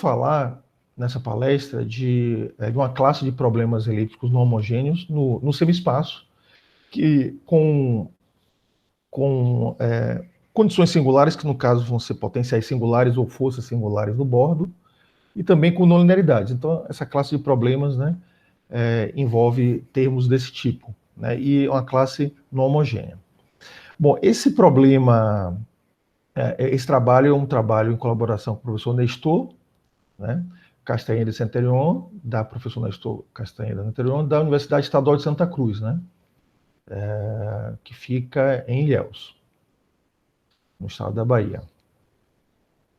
falar nessa palestra de uma classe de problemas elípticos não homogêneos no semiespaço, que com condições singulares, que no caso vão ser potenciais singulares ou forças singulares no bordo, e também com nonlinearidades. Então, essa classe de problemas, né, envolve termos desse tipo, né, e é uma classe não homogênea. Bom, esse problema, esse trabalho é um trabalho em colaboração com o professor Nestor, né, Castanheira e Centurion, da professora Nestor Castanheira e Centurion, da Universidade Estadual de Santa Cruz, né, que fica em Ilhéus, no estado da Bahia.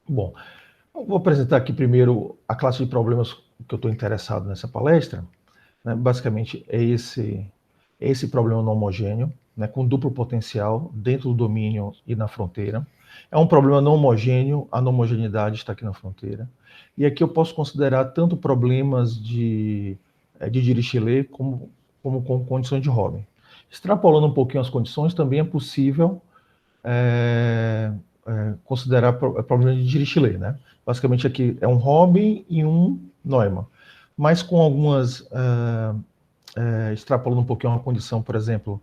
Bom, eu vou apresentar aqui primeiro a classe de problemas que eu estou interessado nessa palestra. Né, basicamente é esse problema não homogêneo, né, com duplo potencial dentro do domínio e na fronteira. É um problema não homogêneo, a não homogeneidade está aqui na fronteira. E aqui eu posso considerar tanto problemas de Dirichlet como com condições de Robin. Extrapolando um pouquinho as condições, também é possível considerar problemas de Dirichlet, né? Basicamente aqui é um Robin e um Neumann, mas com algumas, extrapolando um pouquinho uma condição, por exemplo,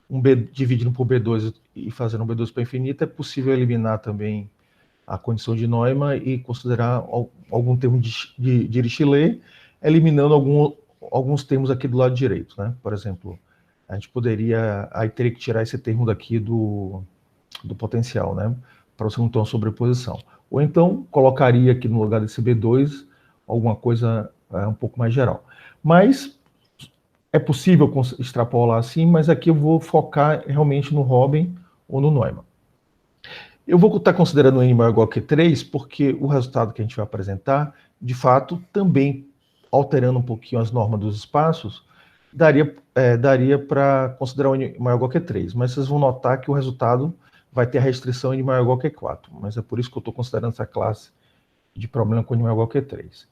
um B dividindo por B2 e fazendo um B2 para infinito, é possível eliminar também a condição de Neumann e considerar algum termo de Dirichlet, eliminando alguns termos aqui do lado direito, né? Por exemplo, a gente poderia, aí teria que tirar esse termo daqui do potencial, né? Para você não ter uma sobreposição. Ou então, colocaria aqui no lugar desse B2 alguma coisa um pouco mais geral. Mas é possível extrapolar assim, mas aqui eu vou focar realmente no Robin ou no Neumann. Eu vou estar considerando N maior ou igual que 3, porque o resultado que a gente vai apresentar, de fato, também alterando um pouquinho as normas dos espaços, daria para considerar N maior ou igual que 3, mas vocês vão notar que o resultado vai ter a restrição N maior ou igual que 4, mas é por isso que eu estou considerando essa classe de problema com N maior ou igual que 3.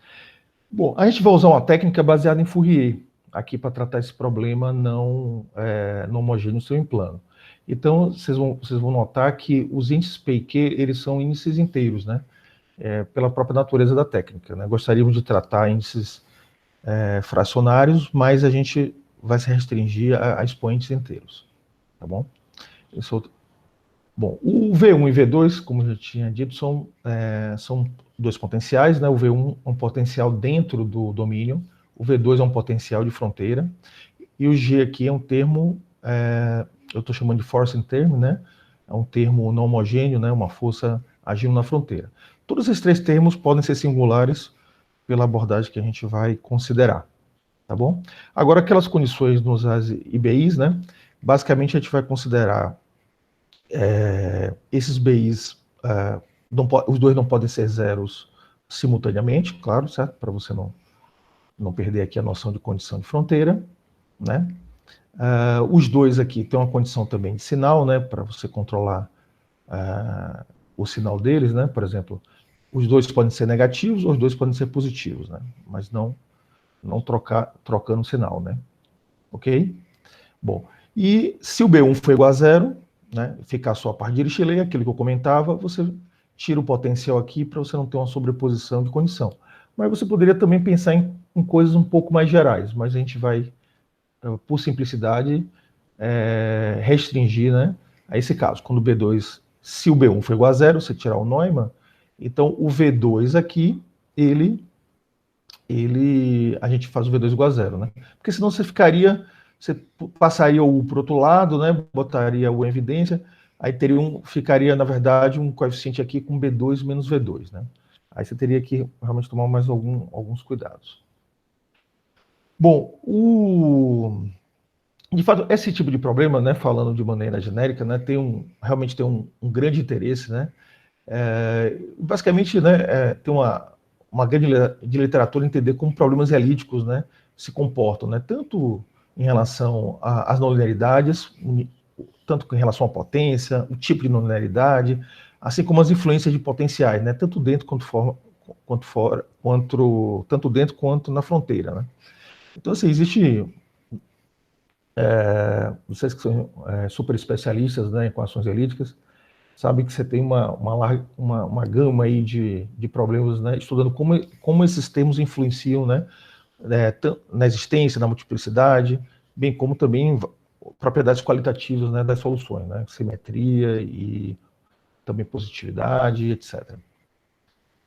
Bom, a gente vai usar uma técnica baseada em Fourier, aqui para tratar esse problema não homogêneo no seu plano. Então, vocês vão notar que os índices P e Q, eles são índices inteiros, né? Pela própria natureza da técnica, né? Gostaríamos de tratar índices fracionários, mas a gente vai se restringir a expoentes inteiros, tá bom? Bom, o V1 e V2, como eu já tinha dito, são dois potenciais, né? O V1 é um potencial dentro do domínio, o V2 é um potencial de fronteira, e o G aqui é um termo, eu estou chamando de force term, né? É um termo não homogêneo, né? Uma força agindo na fronteira. Todos esses três termos podem ser singulares pela abordagem que a gente vai considerar, tá bom? Agora, aquelas condições nos As e BIs, né? Basicamente, a gente vai considerar esses BIs, os dois não podem ser zeros simultaneamente, claro, certo? Para você não perder aqui a noção de condição de fronteira, né? Os dois aqui têm uma condição também de sinal, né? Para você controlar o sinal deles, né? Por exemplo, os dois podem ser negativos ou os dois podem ser positivos, né? Mas não trocando o sinal, né? Ok? Bom, e se o B1 for igual a zero, né, ficar só a parte de Dirichlet, aquilo que eu comentava, você tira o potencial aqui para você não ter uma sobreposição de condição. Mas você poderia também pensar em coisas um pouco mais gerais, mas a gente vai, por simplicidade, restringir, né, a esse caso. Quando o B2, se o B1 for igual a zero, você tirar o Neumann, então o V2 aqui, a gente faz o V2 igual a zero, né? Porque senão você passaria o U para o outro lado, né? Botaria o em evidência, aí ficaria, na verdade, um coeficiente aqui com B2 menos V2, né? Aí você teria que realmente tomar mais alguns cuidados. Bom, de fato, esse tipo de problema, né, falando de maneira genérica, né, realmente tem um grande interesse, né? Basicamente, né, tem uma grande de literatura entender como problemas elípticos, né, se comportam, né, tanto em relação às nonlinearidades, tanto em relação à potência, o tipo de nonlinearidade, assim como as influências de potenciais, né, tanto dentro quanto fora, tanto dentro quanto na fronteira, né. Então, assim, existe vocês que são super especialistas, né, em equações elípticas, sabe que você tem uma gama aí de problemas, né, estudando como esses termos influenciam, né, na existência, na multiplicidade, bem como também propriedades qualitativas, né, das soluções, né, simetria e também positividade, etc.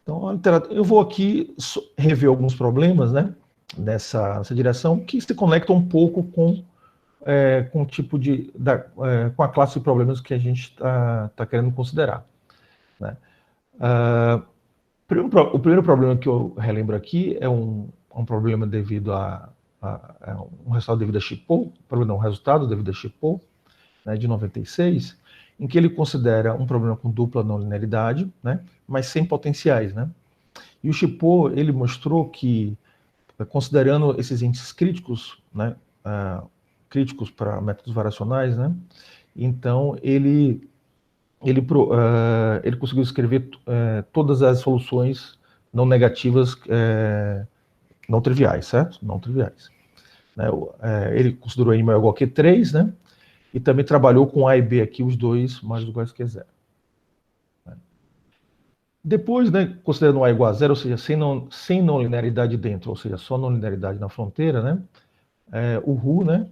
Então, eu vou aqui rever alguns problemas, né, nessa direção, que se conectam um pouco com o tipo com a classe de problemas que a gente está querendo considerar, né. O primeiro problema que eu relembro aqui é um problema devido um resultado devido a Shippo, um resultado devido a Shippo, né, de 96, em que ele considera um problema com dupla não linearidade, né, mas sem potenciais, né. E o Shippo, ele mostrou que, considerando esses índices críticos, né, críticos para métodos variacionais, né, então ele conseguiu escrever todas as soluções não negativas, não triviais, certo? Não triviais. Né? Ele considerou N maior ou igual que 3, né? E também trabalhou com A e B aqui, os dois mais iguais que zero. Né? Depois, né, considerando A igual a zero, ou seja, sem não linearidade dentro, ou seja, só não linearidade na fronteira, né? O Hu, né?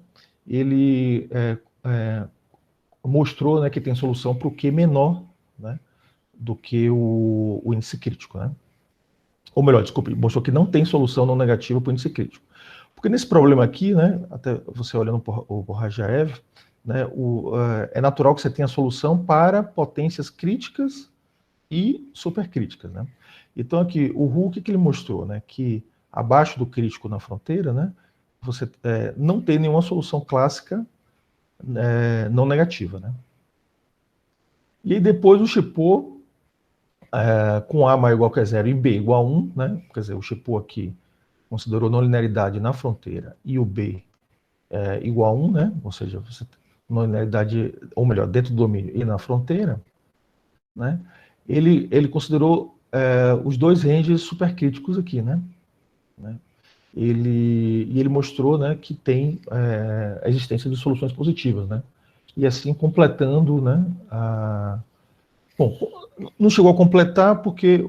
Ele mostrou, né, que tem solução para o Q menor, né, do que o índice crítico, né? Ou melhor, desculpe, mostrou que não tem solução não negativa para o índice crítico. Porque nesse problema aqui, né, até você olhando o Borrajaev, né, é natural que você tenha solução para potências críticas e supercríticas, né? Então aqui, o Hu, o que ele mostrou, né? Que abaixo do crítico na fronteira, né, você não tem nenhuma solução clássica não negativa, né? E aí depois o Shippo, com A maior ou igual que zero e B igual a 1, né? Quer dizer, o Shippo aqui considerou não linearidade na fronteira e o B igual a 1, né? Ou seja, você não linearidade, ou melhor, dentro do domínio e na fronteira, né? Ele considerou os dois ranges supercríticos aqui, né? Ele mostrou, né, que tem a existência de soluções positivas, né? E assim completando, né? Bom, não chegou a completar porque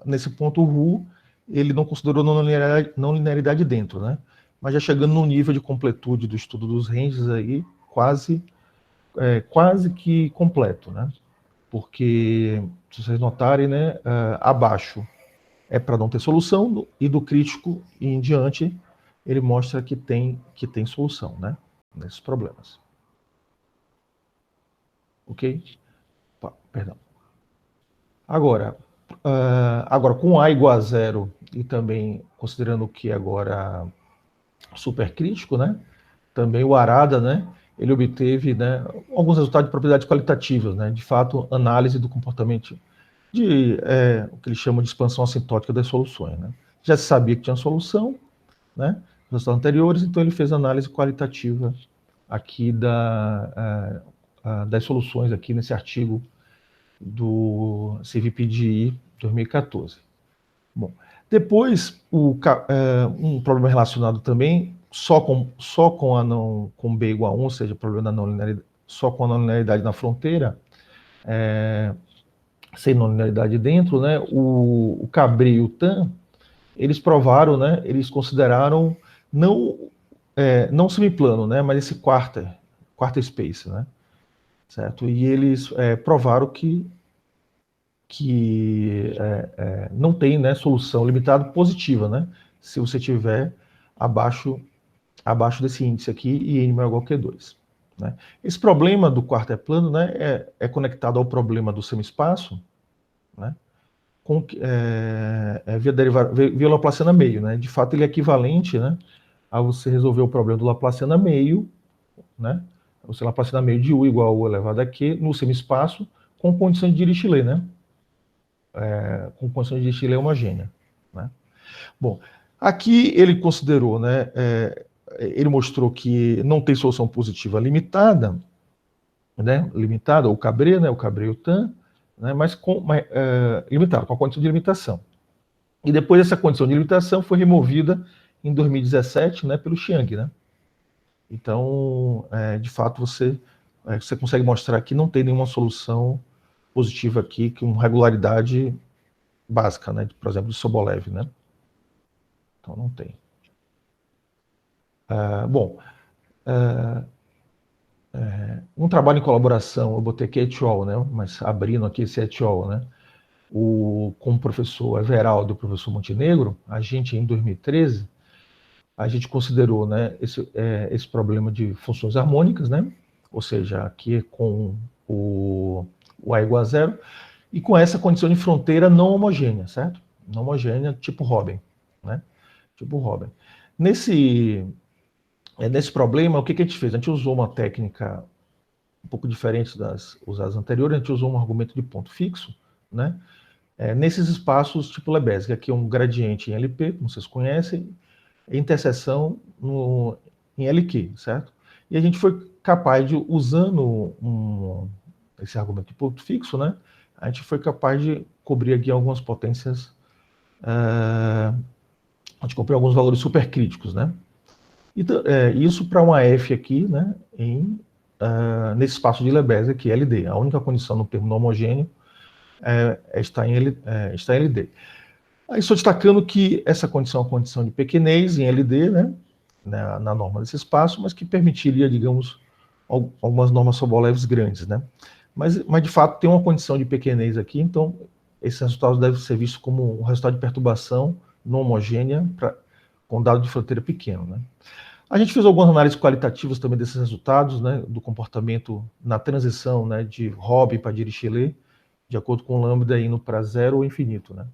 nesse ponto o Hu ele não considerou não linearidade dentro, né? Mas já chegando no nível de completude do estudo dos ranges aí, quase que completo, né? Porque, se vocês notarem, né, abaixo é para não ter solução, e do crítico e em diante ele mostra que tem solução, né, nesses problemas. Ok? Perdão. Agora, com A igual a zero e também considerando que agora supercrítico, né, também o Arada, né, ele obteve, né, alguns resultados de propriedades qualitativas, né, de fato, análise do comportamento o que eles chamam de expansão assintótica das soluções, né. Já se sabia que tinha solução, né, nos resultados anteriores, então ele fez análise qualitativa aqui das soluções aqui nesse artigo do CVPDI 2014. Bom, depois um problema relacionado também só com B igual a 1, ou seja, problema da não linearidade, só com a não linearidade na fronteira, sem não linearidade dentro, né? O Cabré e o Tan, eles provaram, né? Eles consideraram não semiplano, né? Mas esse quarta space, né? Certo? E eles provaram que não tem, né, solução limitada positiva, né, se você tiver abaixo desse índice aqui e n maior ou igual que 2. Né. Esse problema do quarto plano, né, é conectado ao problema do semi-espaço, né, via Laplaciana meio. Né. De fato, ele é equivalente, né, a você resolver o problema do Laplaciana meio, né, você Laplaciana meio de U igual a U elevado a Q no semi-espaço com condição de Dirichlet, né, com condições de Dirichlet homogênea. Né? Bom, aqui ele considerou, né, ele mostrou que não tem solução positiva limitada, né, limitada, o Cabré, né, o Cabré e o Tan, né, mas limitada, com a condição de limitação. E depois essa condição de limitação foi removida em 2017, né, pelo Chiang, né? Então, de fato, você consegue mostrar que não tem nenhuma solução positivo aqui, com regularidade básica, né? Por exemplo, de Sobolev, né? Então não tem. Bom, um trabalho em colaboração, eu botei aqui et al, né? Mas abrindo aqui esse et al, né? Com o professor Everaldo e o professor Montenegro, a gente em 2013, a gente considerou, né, esse problema de funções harmônicas, né? Ou seja, aqui com o A igual a zero, e com essa condição de fronteira não homogênea, certo? Não homogênea, tipo Robin, né? Tipo Robin. Nesse problema, o que a gente fez? A gente usou uma técnica um pouco diferente das usadas anteriores, a gente usou um argumento de ponto fixo, né? Nesses espaços tipo Lebesgue, aqui é um gradiente em LP, como vocês conhecem, e interseção em LQ, certo? E a gente foi capaz de, usando esse argumento de ponto fixo, né? A gente foi capaz de cobrir aqui algumas potências, a gente cobriu alguns valores supercríticos, né? Isso para uma F aqui, né? Nesse espaço de Lebesgue, que é LD. A única condição no termo não homogêneo está em LD. Aí estou destacando que essa condição é uma condição de pequenez em LD, né, na norma desse espaço, mas que permitiria, digamos, algumas normas Sobolev grandes, né? Mas de fato tem uma condição de pequenez aqui, então esses resultados devem ser vistos como um resultado de perturbação não homogênea com dado de fronteira pequeno, né? A gente fez algumas análises qualitativas também desses resultados, né, do comportamento na transição, né, de Robin para Dirichlet, de acordo com o lambda indo para zero ou infinito, né?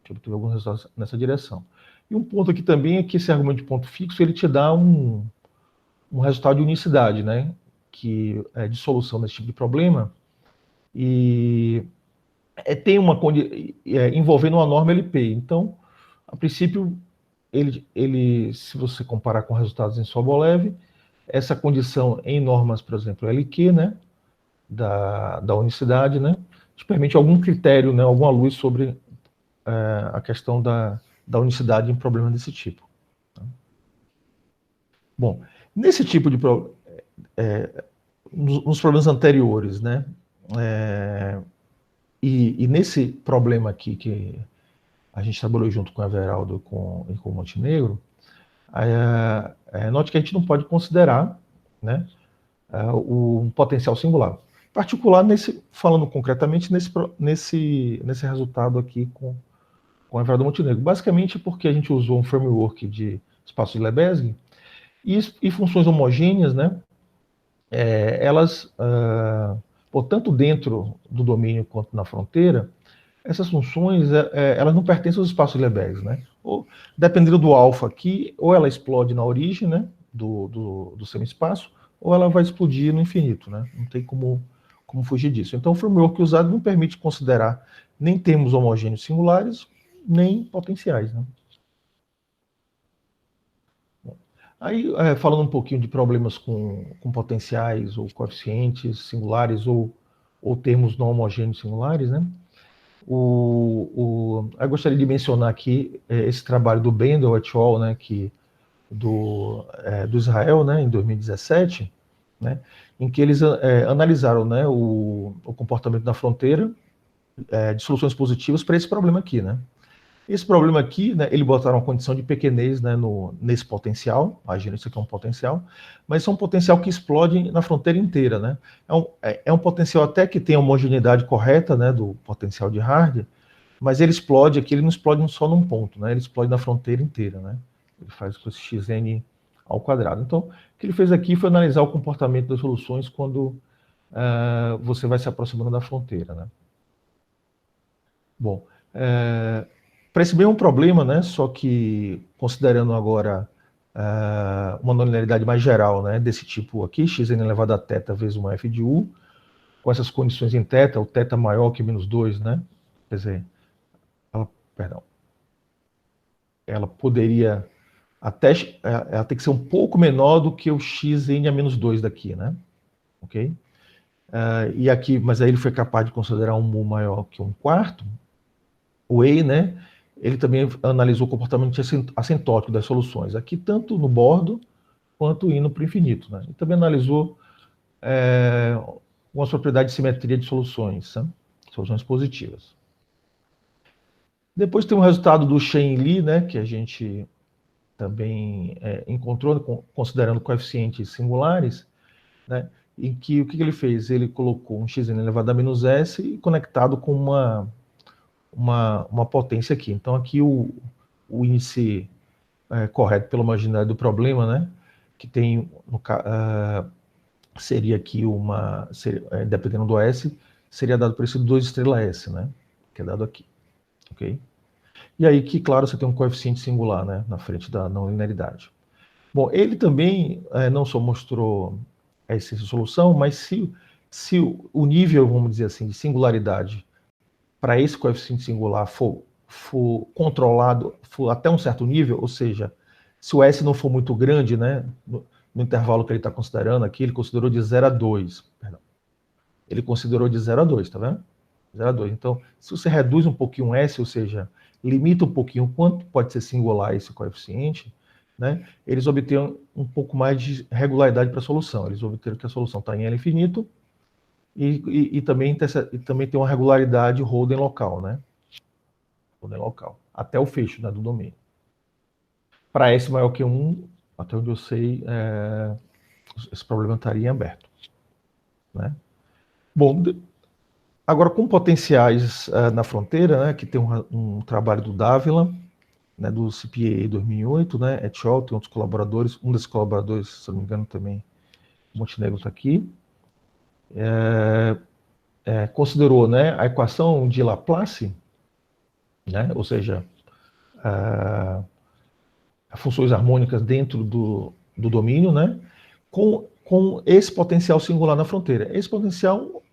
Que obteve alguns resultados nessa direção. E um ponto aqui também é que esse argumento de ponto fixo, ele te dá um resultado de unicidade, né? Que é de solução desse tipo de problema. E tem uma envolvendo uma norma LP. Então, a princípio, se você comparar com resultados em Sobolev, essa condição em normas, por exemplo, LQ, né? Da unicidade, né? Te permite algum critério, né? Alguma luz sobre a questão da unicidade em problemas desse tipo. Bom, nesse tipo de nos problemas anteriores, né, e nesse problema aqui que a gente trabalhou junto com o Everaldo e com o Montenegro, note que a gente não pode considerar, né, um potencial singular. Particular, falando concretamente nesse resultado aqui com o Everaldo Montenegro. Basicamente porque a gente usou um framework de espaço de Lebesgue e funções homogêneas, né? Elas, tanto dentro do domínio quanto na fronteira, essas funções elas não pertencem aos espaços de Lebesgue, né? Ou, dependendo do alfa aqui, ou ela explode na origem, né, do semi-espaço, ou ela vai explodir no infinito, né? Não tem como fugir disso. Então, o framework usado não permite considerar nem termos homogêneos singulares, nem potenciais, né? Aí, falando um pouquinho de problemas com potenciais ou coeficientes singulares ou termos não homogêneos singulares, né? Eu gostaria de mencionar aqui esse trabalho do Bendel et al., né, do Israel, né, em 2017, né, em que eles analisaram, né, o comportamento da fronteira de soluções positivas para esse problema aqui, né? Esse problema aqui, né, eles botaram uma condição de pequenez, né, nesse potencial, imagina isso aqui é um potencial, mas é um potencial que explode na fronteira inteira, né? É um potencial até que tem a homogeneidade correta, né, do potencial de Hardy, mas ele explode aqui, ele não explode só num ponto, né? Ele explode na fronteira inteira, né? Ele faz com esse xn ao quadrado. Então, o que ele fez aqui foi analisar o comportamento das soluções quando você vai se aproximando da fronteira, né? Bom, para esse mesmo problema, né, só que considerando agora uma nonlinearidade mais geral, né, desse tipo aqui, xn elevado a θ vezes uma f de u, com essas condições em θ, o θ maior que menos 2, né, quer dizer, ela poderia ela tem que ser um pouco menor do que o xn a menos 2 daqui, né, ok? E aqui, mas aí ele foi capaz de considerar um mu maior que 1/4, o E, né, ele também analisou o comportamento assintótico das soluções, aqui tanto no bordo quanto indo para o infinito, né? E também analisou com as propriedades de simetria de soluções, né? Soluções positivas. Depois tem o resultado do Shen-Li, né, que a gente também encontrou, considerando coeficientes singulares, né, em que o que ele fez? Ele colocou um xn elevado a menos s e conectado com uma potência aqui. Então, aqui o índice correto pela homogeneidade do problema, né, que tem, seria aqui dependendo do S, seria dado por esse 2 estrela S, né, que é dado aqui, ok? E aí que, claro, você tem um coeficiente singular, né, na frente da não linearidade. Bom, ele também não só mostrou essa solução, mas se o nível, vamos dizer assim, de singularidade para esse coeficiente singular for controlado, for até um certo nível, ou seja, se o S não for muito grande, né, no intervalo que ele está considerando aqui, ele considerou de 0 a 2, perdão. Ele considerou de 0 a 2, tá vendo? 0 a 2. Então, se você reduz um pouquinho o S, ou seja, limita um pouquinho quanto pode ser singular esse coeficiente, né, eles obterão um pouco mais de regularidade para a solução. Eles obteram que a solução está em L infinito e também tem uma regularidade Holden local, né? Holden local, até o fecho, né, do domínio. Para S maior que 1, até onde eu sei, esse problema estaria aberto, né? Bom, agora com potenciais na fronteira, né, que tem um trabalho do Dávila, né, do CPA 2008, né, et al., tem outros colaboradores, um desses colaboradores, se não me engano, também, Montenegro está aqui, considerou, né, a equação de Laplace, né, ou seja, funções harmônicas dentro do domínio, né, com esse potencial singular na fronteira. Esse potencial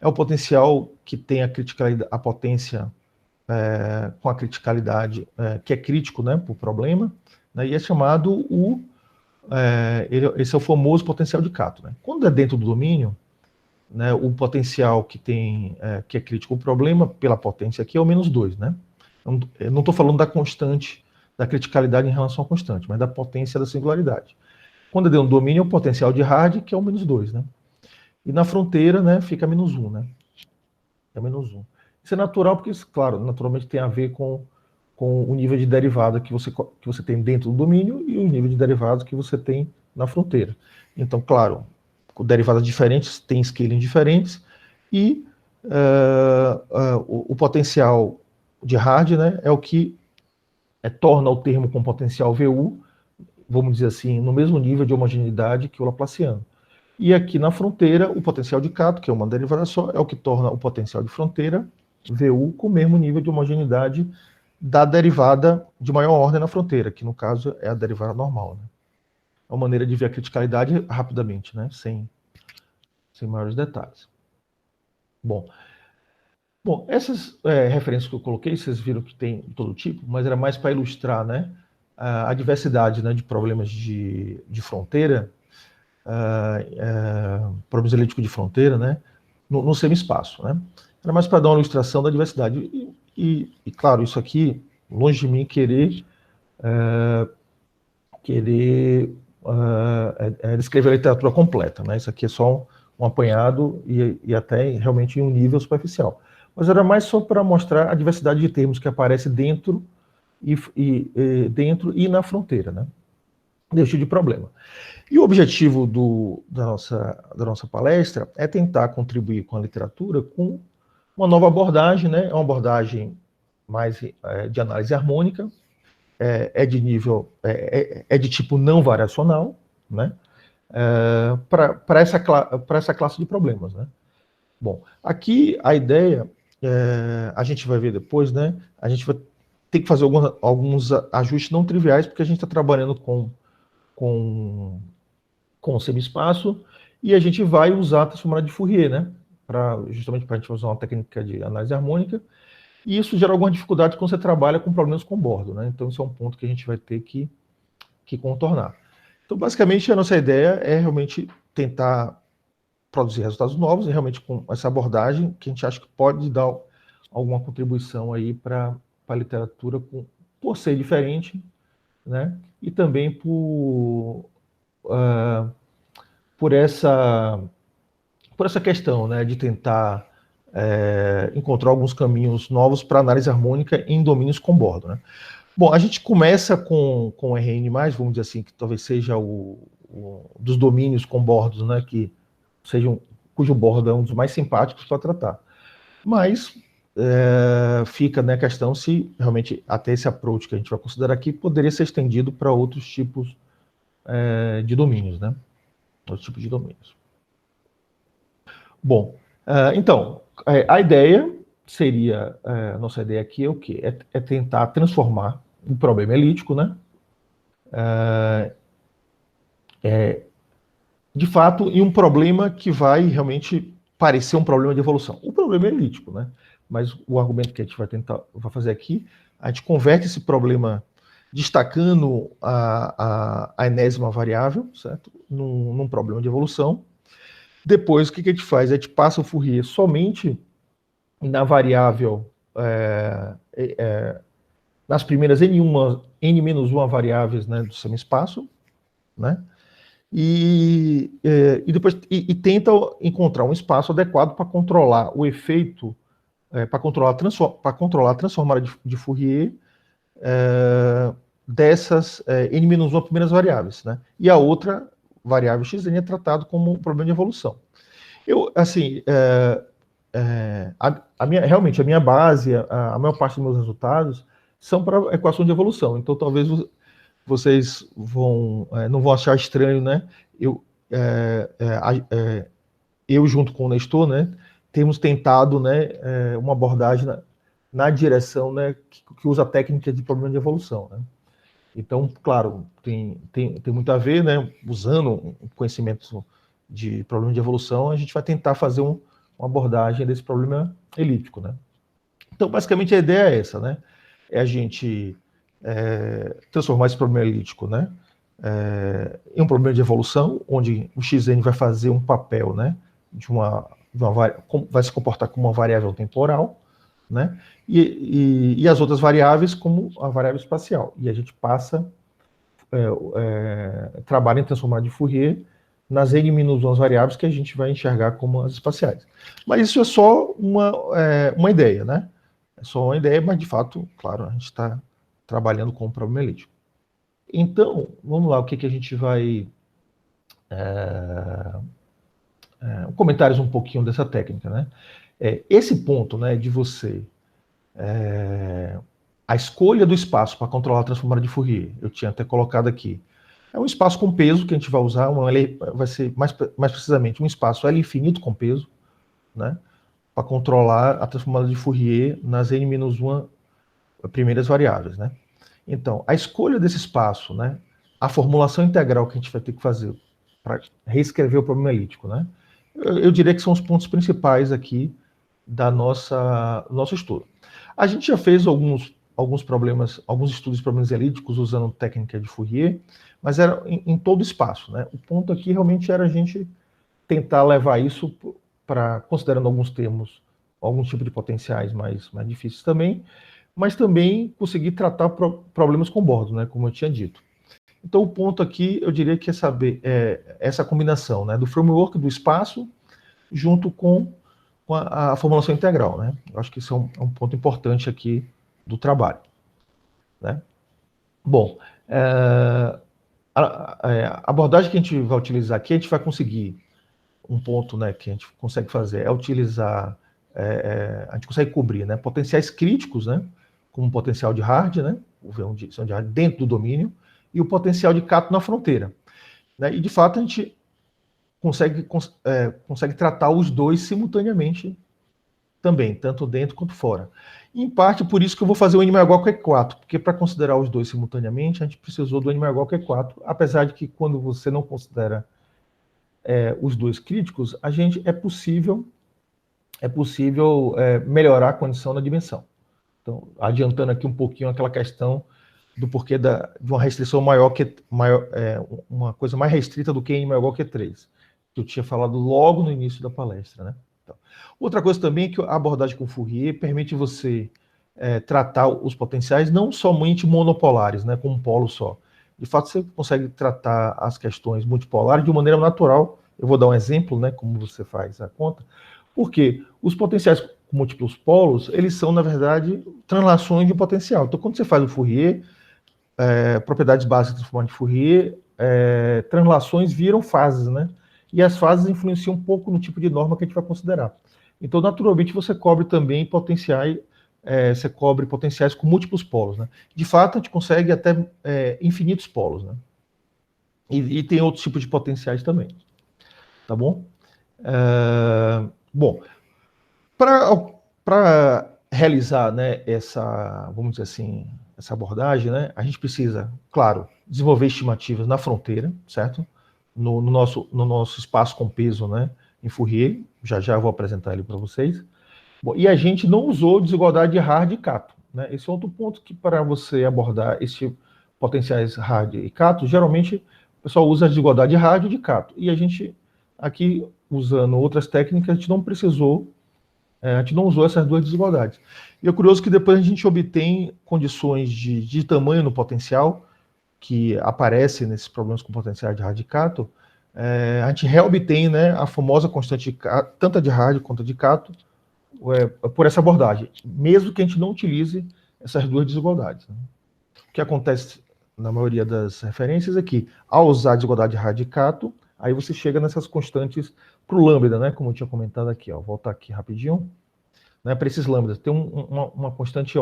é o potencial que tem a potência com a criticalidade, que é crítico, né, para o problema, né, e é chamado esse é o famoso potencial de Cato, né? Quando é dentro do domínio, né, o potencial que é crítico ao problema, pela potência aqui, é o menos 2, né? Eu não estou falando da constante, da criticalidade em relação à constante, mas da potência da singularidade. Quando é dentro do domínio, é o potencial de Hardy, que é o menos 2, né? E na fronteira, né, fica menos 1, né? É menos 1. Isso é natural porque, claro, naturalmente tem a ver com o nível de derivada que você tem dentro do domínio e o nível de derivada que você tem na fronteira. Então, claro, derivadas diferentes têm scaling diferentes e o potencial de Hardy, né, é o que torna o termo com potencial VU, vamos dizer assim, no mesmo nível de homogeneidade que o Laplaciano. E aqui na fronteira, o potencial de Cato, que é uma derivada só, é o que torna o potencial de fronteira, VU, com o mesmo nível de homogeneidade da derivada de maior ordem na fronteira, que no caso é a derivada normal, né? É uma maneira de ver a criticalidade rapidamente, né? Sem maiores detalhes. Bom, essas referências que eu coloquei, vocês viram que tem todo tipo, mas era mais para ilustrar, né, a diversidade, né, de problemas de fronteira, problemas elípticos de fronteira, né, no semi-espaço, né? Era mais para dar uma ilustração da diversidade. E, claro, isso aqui, longe de mim querer descrever a literatura completa, né? Isso aqui é só um apanhado e até realmente em um nível superficial. Mas era mais só para mostrar a diversidade de termos que aparece dentro e na fronteira, né? Desse tipo de problema. E o objetivo da nossa palestra é tentar contribuir com a literatura com uma nova abordagem, né? É uma abordagem mais de análise harmônica, de nível, de tipo não variacional, né? Para essa classe de problemas, né? Bom, aqui a ideia, a gente vai ver depois, né? A gente vai ter que fazer alguns ajustes não triviais, porque a gente está trabalhando com o semi-espaço e a gente vai usar a transformada de Fourier, né? Justamente para a gente usar uma técnica de análise harmônica. E isso gera alguma dificuldade quando você trabalha com problemas com bordo, né? Então, isso é um ponto que a gente vai ter que contornar. Então, basicamente, a nossa ideia é realmente tentar produzir resultados novos, e realmente com essa abordagem que a gente acha que pode dar alguma contribuição aí para a literatura por ser diferente, né? E também por por essa questão, né, de tentar encontrar alguns caminhos novos para análise harmônica em domínios com bordo, né? Bom, a gente começa com o RN+, vamos dizer assim, que talvez seja dos domínios com bordos, né, que sejam, cujo bordo é um dos mais simpáticos para tratar. Mas fica, né, a questão se realmente até esse approach que a gente vai considerar aqui poderia ser estendido para outros tipos de domínios, né? Outros tipos de domínios. Bom, então, a ideia seria, a nossa ideia aqui é o quê? É tentar transformar um problema elíptico, né? De fato, em um problema que vai realmente parecer um problema de evolução. O problema é elíptico, né? Mas o argumento que a gente vai fazer aqui, a gente converte esse problema destacando a enésima variável, certo? Num problema de evolução. Depois, o que a gente faz? A gente passa o Fourier somente na variável, nas primeiras n-1 variáveis, né, do semi-espaço, né? E depois tenta encontrar um espaço adequado para controlar o efeito, para controlar a transformada de Fourier dessas n-1 primeiras variáveis, né? E a outra variável xn é tratado como um problema de evolução. Assim, realmente a minha base, a maior parte dos meus resultados são para equação de evolução. Então, talvez vocês não vão achar estranho, né? Eu junto com o Nestor, né, temos tentado, né, uma abordagem na direção, né, que usa a técnica de problema de evolução, né? Então, claro, tem muito a ver, né, usando o conhecimento de problema de evolução, a gente vai tentar fazer uma abordagem desse problema elíptico, né? Então, basicamente, a ideia é essa, né? É a gente transformar esse problema elíptico, né, em um problema de evolução, onde o xn vai fazer um papel, né, vai se comportar como uma variável temporal, né, e as outras variáveis como a variável espacial. E a gente passa, trabalha em transformar de Fourier nas n-1 variáveis que a gente vai enxergar como as espaciais. Mas isso é só uma ideia, né? É só uma ideia, mas de fato, claro, a gente está trabalhando com um problema elíptico. Então, vamos lá, o que a gente vai... comentários um pouquinho dessa técnica, né? Esse ponto, né, de você... a escolha do espaço para controlar a transformada de Fourier, eu tinha até colocado aqui, é um espaço com peso que a gente vai usar, vai ser mais precisamente um espaço L infinito com peso, né, para controlar a transformada de Fourier nas n-1 primeiras variáveis, né? Então, a escolha desse espaço, né, a formulação integral que a gente vai ter que fazer para reescrever o problema elíptico, né? Eu diria que são os pontos principais aqui do nosso estudo. A gente já fez alguns estudos de problemas elípticos usando técnica de Fourier, mas era em todo espaço, né? O ponto aqui realmente era a gente tentar levar isso para, considerando alguns termos, alguns tipos de potenciais mais difíceis também, mas também conseguir tratar problemas com bordo, né, como eu tinha dito. Então, o ponto aqui, eu diria que é saber essa combinação, né, do framework, do espaço, junto com a formulação integral, né? Eu acho que isso é um ponto importante aqui do trabalho, né? Bom, a abordagem que a gente vai utilizar aqui, a gente vai conseguir um ponto, né, que a gente consegue fazer é utilizar, a gente consegue cobrir, né, potenciais críticos, né, como o potencial de Hard, né, o V1 de Hard dentro do domínio, e o potencial de Kato na fronteira, né, e de fato a gente consegue tratar os dois simultaneamente também, tanto dentro quanto fora. E, em parte, por isso que eu vou fazer o n igual que 4, porque para considerar os dois simultaneamente, a gente precisou do n igual que 4, apesar de que quando você não considera os dois críticos, é possível melhorar a condição da dimensão. Então, adiantando aqui um pouquinho aquela questão do porquê de uma restrição uma coisa mais restrita do que n igual que 3, que eu tinha falado logo no início da palestra, né? Então, outra coisa também é que a abordagem com Fourier permite você tratar os potenciais não somente monopolares, né, com um polo só. De fato, você consegue tratar as questões multipolares de uma maneira natural, Eu vou dar um exemplo, né, como você faz a conta, porque os potenciais com múltiplos polos, eles são, na verdade, translações de potencial. Então, quando você faz o Fourier, propriedades básicas do transformado de Fourier, translações viram fases, né? E as fases influenciam um pouco no tipo de norma que a gente vai considerar. Então, naturalmente, você cobre também potenciais, você cobre potenciais com múltiplos polos, né? De fato, a gente consegue até infinitos polos, né? E tem outros tipos de potenciais também, tá bom? Bom, para realizar, né, essa, vamos dizer assim, essa abordagem, né, a gente precisa, claro, desenvolver estimativas na fronteira, certo? No nosso espaço com peso, né, em Fourier, já vou apresentar ele para vocês. Bom, e a gente não usou desigualdade de Hard e Cato, né? Esse é outro ponto que, para você abordar esses potenciais Hard e Cato, geralmente o pessoal usa a desigualdade de Hard e de Cato. E a gente, aqui, usando outras técnicas, a gente não precisou, a gente não usou essas duas desigualdades. E é curioso que depois a gente obtém condições de tamanho no potencial, que aparece nesses problemas com potencial de Hard e Cato, a gente reobtém, né, a famosa constante de Cato, tanto de Hard quanto de Cato, por essa abordagem, mesmo que a gente não utilize essas duas desigualdades. Né? O que acontece na maioria das referências é que, ao usar a desigualdade de Hard e Cato, aí você chega nessas constantes para o lambda, né? Como eu tinha comentado aqui. Ó. Vou voltar aqui rapidinho. Né? Para esses lambdas, tem uma constante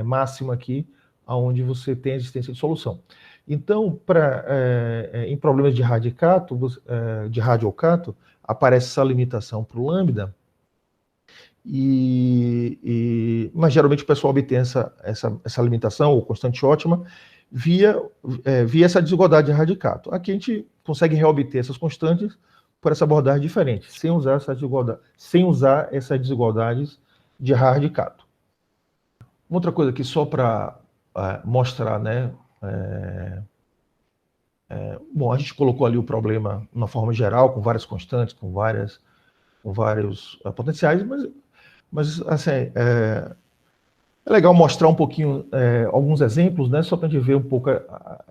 máxima aqui, onde você tem a existência de solução. Então, em problemas de Hard e Cato, de Hard ou Cato, aparece essa limitação para o lambda, mas geralmente o pessoal obtém essa limitação, ou constante ótima, via essa desigualdade de radicato. Aqui a gente consegue reobter essas constantes por essa abordagem diferente, sem usar essas desigualdades de radicato. Uma outra coisa aqui, só para mostrar, né? Bom, a gente colocou ali o problema de uma forma geral, com várias constantes, com vários potenciais, mas assim, é legal mostrar um pouquinho, alguns exemplos, né, só para a gente ver um pouco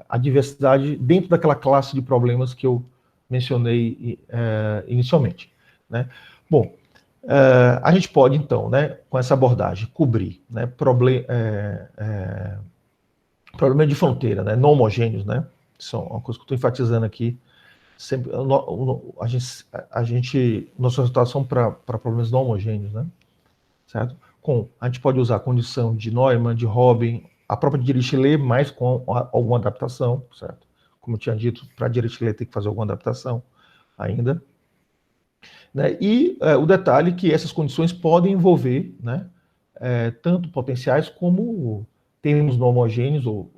a diversidade dentro daquela classe de problemas que eu mencionei inicialmente. Né? Bom, a gente pode, então, né, com essa abordagem, cobrir, né, problema de fronteira, né, não homogêneos, né, isso é uma coisa que eu estou enfatizando aqui. Sempre, nossos resultados são para problemas não homogêneos, né? Certo? A gente pode usar a condição de Neumann, de Robin, a própria Dirichlet, mas com alguma adaptação, certo? Como eu tinha dito, para Dirichlet tem que fazer alguma adaptação ainda. Né? E o detalhe é que essas condições podem envolver, né, tanto potenciais como termos não homogêneos ou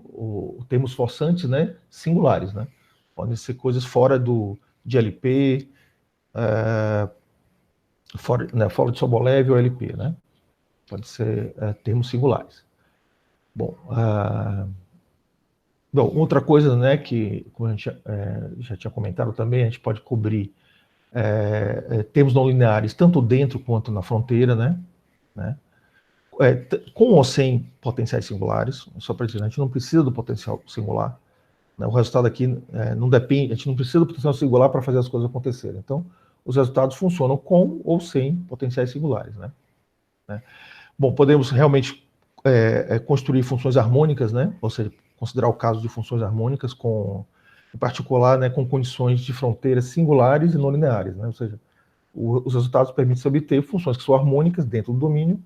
termos forçantes, né, singulares, né? Podem ser coisas fora de LP, fora de Sobolev ou LP, né? Pode ser termos singulares. Bom, outra coisa, né, que como a gente já tinha comentado também, a gente pode cobrir termos não lineares tanto dentro quanto na fronteira, né? Com ou sem potenciais singulares, só para dizer, a gente não precisa do potencial singular. Né? O resultado aqui não depende, a gente não precisa do potencial singular para fazer as coisas acontecerem. Então, os resultados funcionam com ou sem potenciais singulares. Né? Bom, podemos realmente construir funções harmônicas, né? Ou seja, considerar o caso de funções harmônicas em particular, né, com condições de fronteiras singulares e não lineares, né? Ou seja, os resultados permitem se obter funções que são harmônicas dentro do domínio,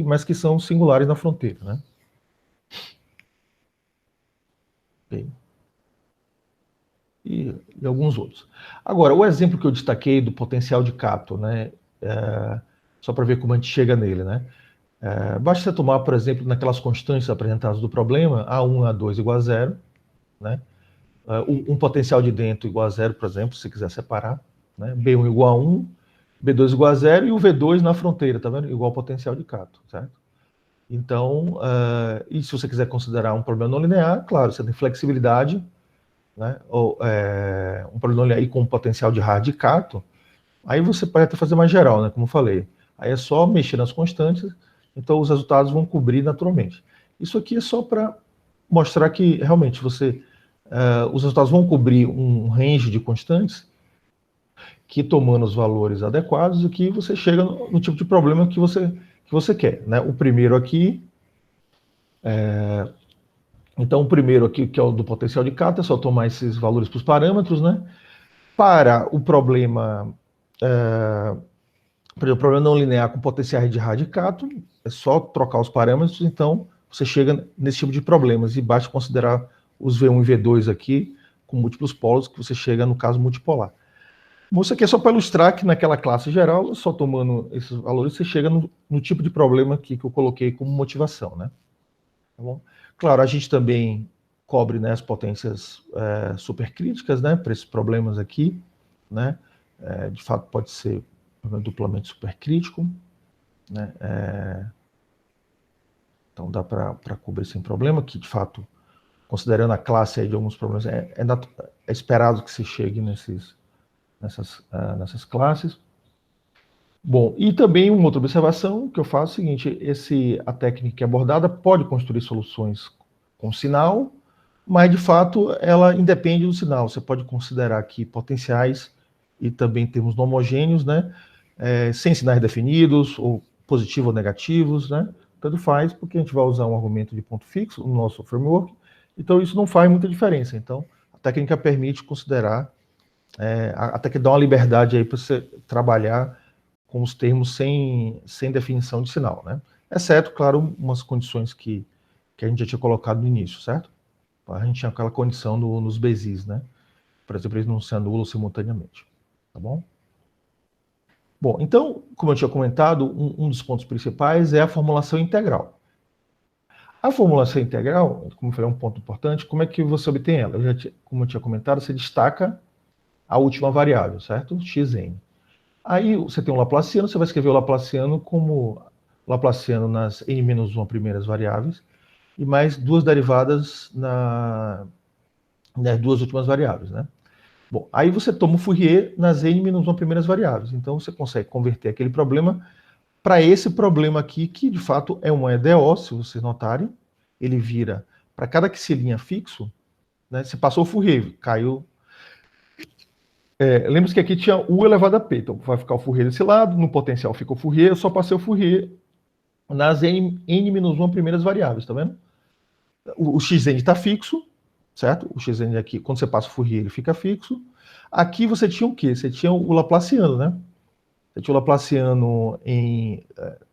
mas que são singulares na fronteira, né? Bem, e alguns outros. Agora, o exemplo que eu destaquei do potencial de Cato, né? Só para ver como a gente chega nele, né? Basta você tomar, por exemplo, naquelas constantes apresentadas do problema, A1, A2 igual a zero, né? Um potencial de dentro igual a zero, por exemplo, se quiser separar, né? B1 igual a 1, B2 igual a zero e o V2 na fronteira, tá vendo? Igual ao potencial de Cato, certo? Então, e se você quiser considerar um problema não linear, claro, você tem flexibilidade, né? Ou um problema não linear aí com um potencial de Hard de Cato, aí você pode até fazer mais geral, né? Como eu falei. Aí é só mexer nas constantes, então os resultados vão cobrir naturalmente. Isso aqui é só para mostrar que realmente os resultados vão cobrir um range de constantes que tomando os valores adequados, aqui você chega no tipo de problema que você quer, né? O primeiro aqui, então o primeiro aqui, que é o do potencial de Kata, é só tomar esses valores para os parâmetros, né? Para o problema, por exemplo, o problema não linear com potenciais de radicato, é só trocar os parâmetros, então você chega nesse tipo de problemas, e basta considerar os V1 e V2 aqui, com múltiplos polos, que você chega no caso multipolar. Isso aqui é só para ilustrar que naquela classe geral, só tomando esses valores, você chega no tipo de problema aqui que eu coloquei como motivação, né? Tá bom? Claro, a gente também cobre, né, as potências supercríticas, né, para esses problemas aqui, né? De fato, pode ser duplamente supercrítico, né? Então dá para cobrir sem problema, que de fato, considerando a classe aí de alguns problemas, é esperado que se chegue nessas classes. Bom, e também uma outra observação que eu faço é o seguinte: a técnica que é abordada pode construir soluções com sinal, mas de fato ela independe do sinal. Você pode considerar aqui potenciais e também termos não homogêneos, né? Sem sinais definidos, ou positivos ou negativos, né? Tanto faz, porque a gente vai usar um argumento de ponto fixo no nosso framework, então isso não faz muita diferença. Então, a técnica permite considerar, até que dá uma liberdade aí para você trabalhar com os termos sem definição de sinal, né? Exceto, claro, umas condições que a gente já tinha colocado no início, certo? A gente tinha aquela condição nos BSIS, né? Por exemplo, eles não se anulam simultaneamente, tá bom? Bom, então, como eu tinha comentado, um dos pontos principais é a formulação integral. A formulação integral, como eu falei, é um ponto importante. Como é que você obtém ela? Como eu tinha comentado, você destaca a última variável, certo? Xn. Aí você tem um Laplaciano, você vai escrever o Laplaciano como Laplaciano nas n-1 primeiras variáveis e mais duas derivadas nas duas últimas variáveis, né? Bom, aí você toma o Fourier nas n-1 primeiras variáveis. Então você consegue converter aquele problema para esse problema aqui, que de fato é uma EDO, se vocês notarem. Ele vira, para cada xilinha fixo, né? Você passou o Fourier, caiu. Lembre-se que aqui tinha U elevado a P, então vai ficar o Fourier desse lado, no potencial fica o Fourier, eu só passei o Fourier nas n-1 primeiras variáveis, tá vendo? O xn está fixo, certo? O xn aqui, quando você passa o Fourier, ele fica fixo. Aqui você tinha o quê? Você tinha o Laplaciano, né? Você tinha o Laplaciano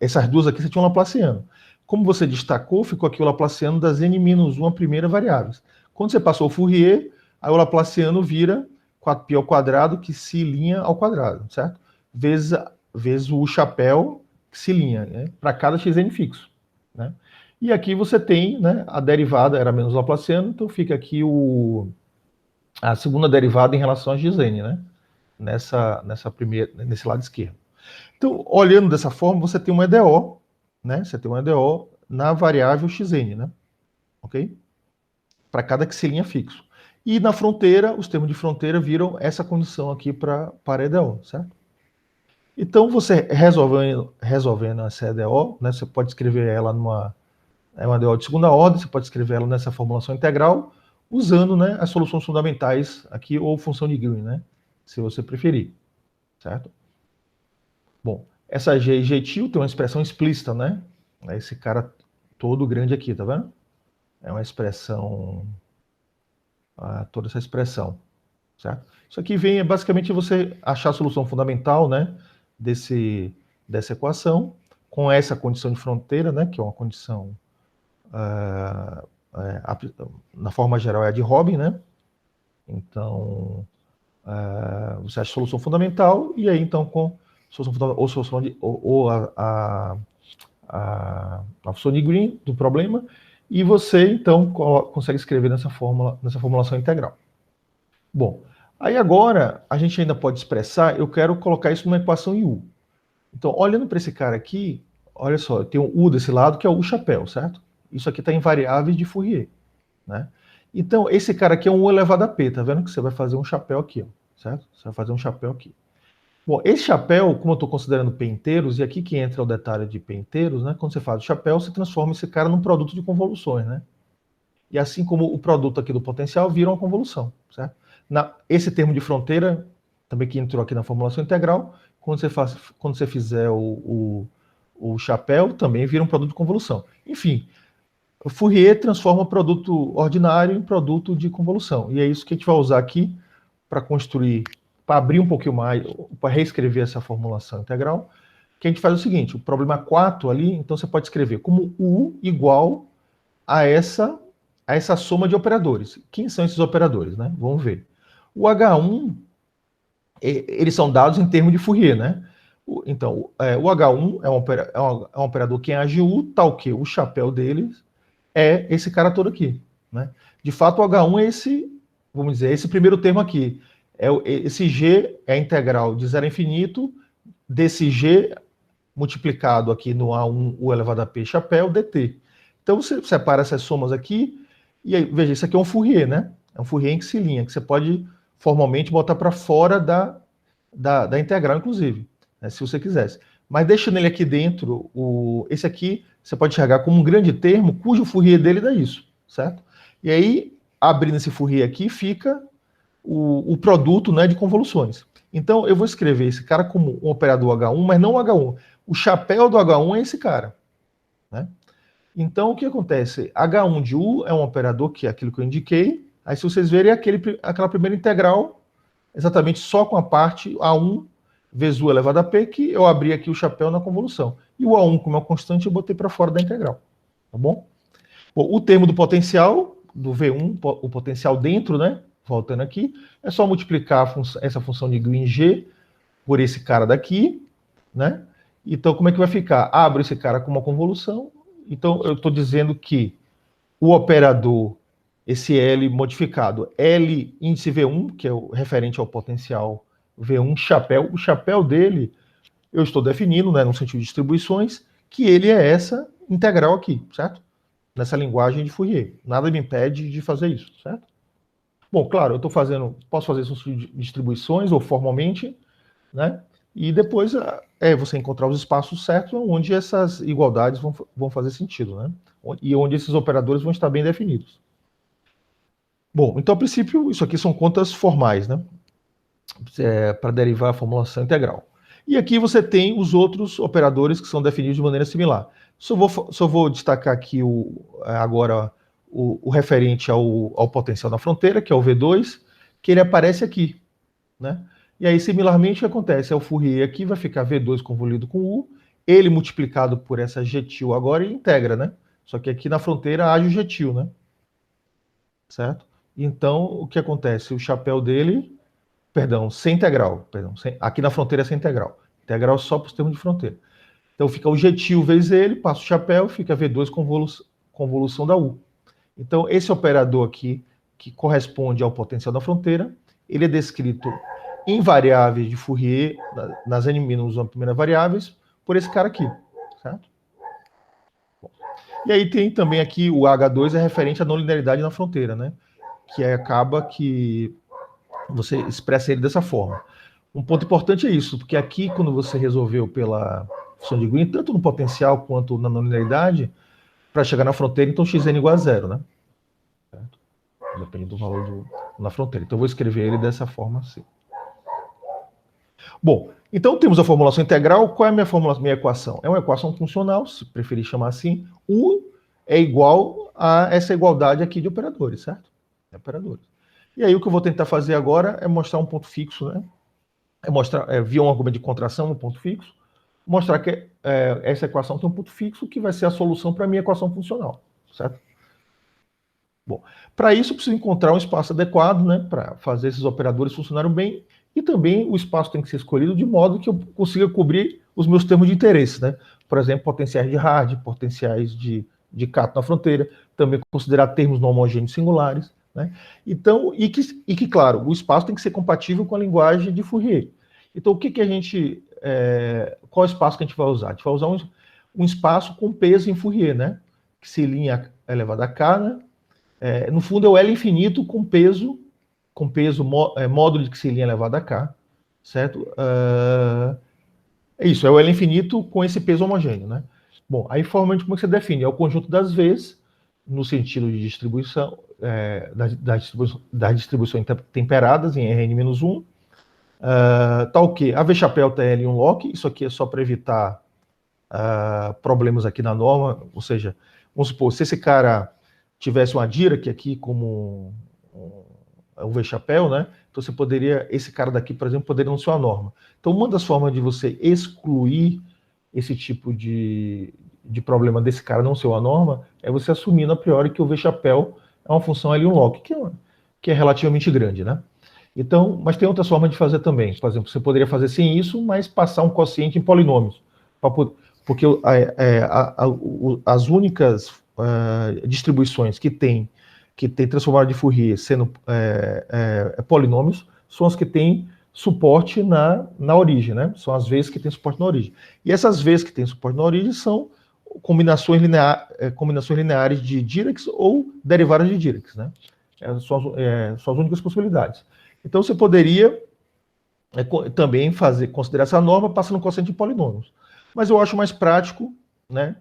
essas duas aqui você tinha o Laplaciano. Como você destacou, ficou aqui o Laplaciano das n-1 primeiras variáveis. Quando você passou o Fourier, aí o Laplaciano vira 4π ao quadrado que se linha ao quadrado, certo? Vezes o chapéu que se linha, né? Para cada xn fixo, né? E aqui você tem, né, a derivada era menos Laplaciano, então fica aqui a segunda derivada em relação a xn, né? Nesse lado esquerdo. Então, olhando dessa forma, você tem uma EDO, né? Você tem uma EDO na variável xn, né? Ok? Para cada xilinha fixo. E na fronteira, os termos de fronteira viram essa condição aqui para a EDO, certo? Então, você resolvendo essa EDO, né? Você pode escrever ela uma EDO de segunda ordem, você pode escrever ela nessa formulação integral, usando, né, as soluções fundamentais aqui, ou função de Green, né? Se você preferir, certo? Bom, essa G e G-til tem uma expressão explícita, né? Esse cara todo grande aqui, tá vendo? É uma expressão, toda essa expressão, certo? Isso aqui vem basicamente você achar a solução fundamental, né, dessa equação, com essa condição de fronteira, né, que é uma condição, na forma geral é a de Robin, né? Então, você acha a solução fundamental, e aí então com solução fundamental, ou a função de Green do problema, e você então consegue escrever nessa formulação integral. Bom, aí agora a gente ainda pode expressar, eu quero colocar isso numa equação em U. Então, olhando para esse cara aqui, olha só, tem um U desse lado que é o U chapéu, certo? Isso aqui está em variáveis de Fourier, né? Então, esse cara aqui é um U elevado a P, tá vendo que você vai fazer um chapéu aqui, ó, certo? Você vai fazer um chapéu aqui. Bom, esse chapéu, como eu estou considerando P inteiros, e aqui que entra o detalhe de P inteiros, né? Quando você faz o chapéu, você transforma esse cara num produto de convoluções, né? E assim como o produto aqui do potencial vira uma convolução, certo? Esse termo de fronteira também que entrou aqui na formulação integral. Quando você fizer o chapéu, também vira um produto de convolução. Enfim, o Fourier transforma o produto ordinário em produto de convolução. E é isso que a gente vai usar aqui para construir, para abrir um pouquinho mais, para reescrever essa formulação integral, que a gente faz o seguinte, o problema 4 ali, então você pode escrever como U igual a essa soma de operadores. Quem são esses operadores, né? Vamos ver. O H1, eles são dados em termos de Fourier, né? Então, o H1 é um operador que em AGU, tal que o chapéu deles é esse cara todo aqui, né? De fato, o H1 é esse, vamos dizer, esse primeiro termo aqui. Esse G é a integral de 0 a infinito desse G multiplicado aqui no A1, U elevado a P chapéu, dt. Então, você separa essas somas aqui, e aí, veja, isso aqui é um Fourier, né? É um Fourier em xilhinha, que você pode formalmente botar para fora da integral, inclusive, né, se você quisesse. Mas deixando ele aqui dentro, esse aqui você pode enxergar como um grande termo, cujo Fourier dele dá isso, certo? E aí, abrindo esse Fourier aqui, fica o produto, né, de convoluções. Então, eu vou escrever esse cara como um operador H1, mas não o H1. O chapéu do H1 é esse cara, né? Então, o que acontece? H1 de U é um operador que é aquilo que eu indiquei. Aí, se vocês verem, é aquela primeira integral, exatamente só com a parte A1 vezes U elevado a P, que eu abri aqui o chapéu na convolução. E o A1, como é uma constante, eu botei para fora da integral. Tá bom? Bom, o termo do potencial, do V1, o potencial dentro, né? Voltando aqui, é só multiplicar essa função de Green G por esse cara daqui, né? Então, como é que vai ficar? Abro esse cara com uma convolução. Então, eu estou dizendo que o operador, esse L modificado, L índice V1, que é o referente ao potencial V1 chapéu, o chapéu dele, eu estou definindo, né, no sentido de distribuições, que ele é essa integral aqui, certo? Nessa linguagem de Fourier. Nada me impede de fazer isso, certo? Bom, claro, eu estou posso fazer isso de distribuições ou formalmente, né? E depois você encontrar os espaços certos onde essas igualdades vão fazer sentido, né? E onde esses operadores vão estar bem definidos. Bom, então, a princípio, isso aqui são contas formais, né? Para derivar a formulação integral. E aqui você tem os outros operadores que são definidos de maneira similar. Só vou destacar aqui agora o referente ao potencial na fronteira, que é o V2, que ele aparece aqui, né? E aí, similarmente, o que acontece? O Fourier aqui vai ficar V2 convoluído com U, ele multiplicado por essa G-til agora e integra, né? Só que aqui na fronteira age o G-til, né? Certo? Então, o que acontece? O chapéu dele, sem integral, aqui na fronteira é sem integral. Integral só para os termos de fronteira. Então, fica o G-til vezes ele, passa o chapéu, fica V2 convolução da U. Então, esse operador aqui, que corresponde ao potencial da fronteira, ele é descrito em variáveis de Fourier, nas n-1 primeiras variáveis, por esse cara aqui, certo? Bom, e aí tem também aqui o H2 é referente à não linearidade na fronteira, né? Que acaba que você expressa ele dessa forma. Um ponto importante é isso, porque aqui, quando você resolveu pela função de Green, tanto no potencial quanto na não linearidade, para chegar na fronteira, então xn igual a zero, né? Certo? Depende do valor na fronteira. Então, eu vou escrever ele dessa forma assim. Bom, então temos a formulação integral. Qual é a minha equação? É uma equação funcional, se preferir chamar assim. U é igual a essa igualdade aqui de operadores, certo? Operadores. E aí o que eu vou tentar fazer agora é mostrar um ponto fixo, né? Via um argumento de contração, um ponto fixo, mostrar que essa equação tem um ponto fixo que vai ser a solução para a minha equação funcional, certo? Bom, para isso eu preciso encontrar um espaço adequado, né, para fazer esses operadores funcionarem bem, e também o espaço tem que ser escolhido de modo que eu consiga cobrir os meus termos de interesse, né? Por exemplo, potenciais de Hardy, potenciais de Kato na fronteira, também considerar termos não homogêneos singulares, né? Então, claro, o espaço tem que ser compatível com a linguagem de Fourier. Então, qual espaço que a gente vai usar? A gente vai usar um espaço com peso em Fourier, né? Que se linha elevado a K, né? No fundo é o L infinito com peso módulo de xilin elevado a K, certo? É isso, é o L infinito com esse peso homogêneo, né? Bom, aí formalmente como é que você define? É o conjunto das V's, no sentido de distribuição, das distribuições temperadas em Rn-1, Tá o quê? A V-chapéu tá L1 lock, isso aqui é só para evitar problemas aqui na norma, ou seja, vamos supor, se esse cara tivesse uma DIRAC aqui como um V-chapéu, né? Então você poderia, esse cara daqui, por exemplo, poderia não ser uma norma. Então uma das formas de você excluir esse tipo de problema desse cara não ser uma norma é você assumindo a priori que o V-chapéu é uma função L1 lock, que é relativamente grande, né? Então, mas tem outras formas de fazer também. Por exemplo, você poderia fazer sem isso, mas passar um quociente em polinômios. Porque as únicas distribuições que tem transformada de Fourier sendo polinômios são as que têm suporte na origem, né? São as vezes que têm suporte na origem. E essas vezes que têm suporte na origem são combinações lineares de Diracs ou derivadas de Diracs, né? São as únicas possibilidades. Então você poderia também considerar essa norma passando quociente de polinômios. Mas eu acho mais prático, né?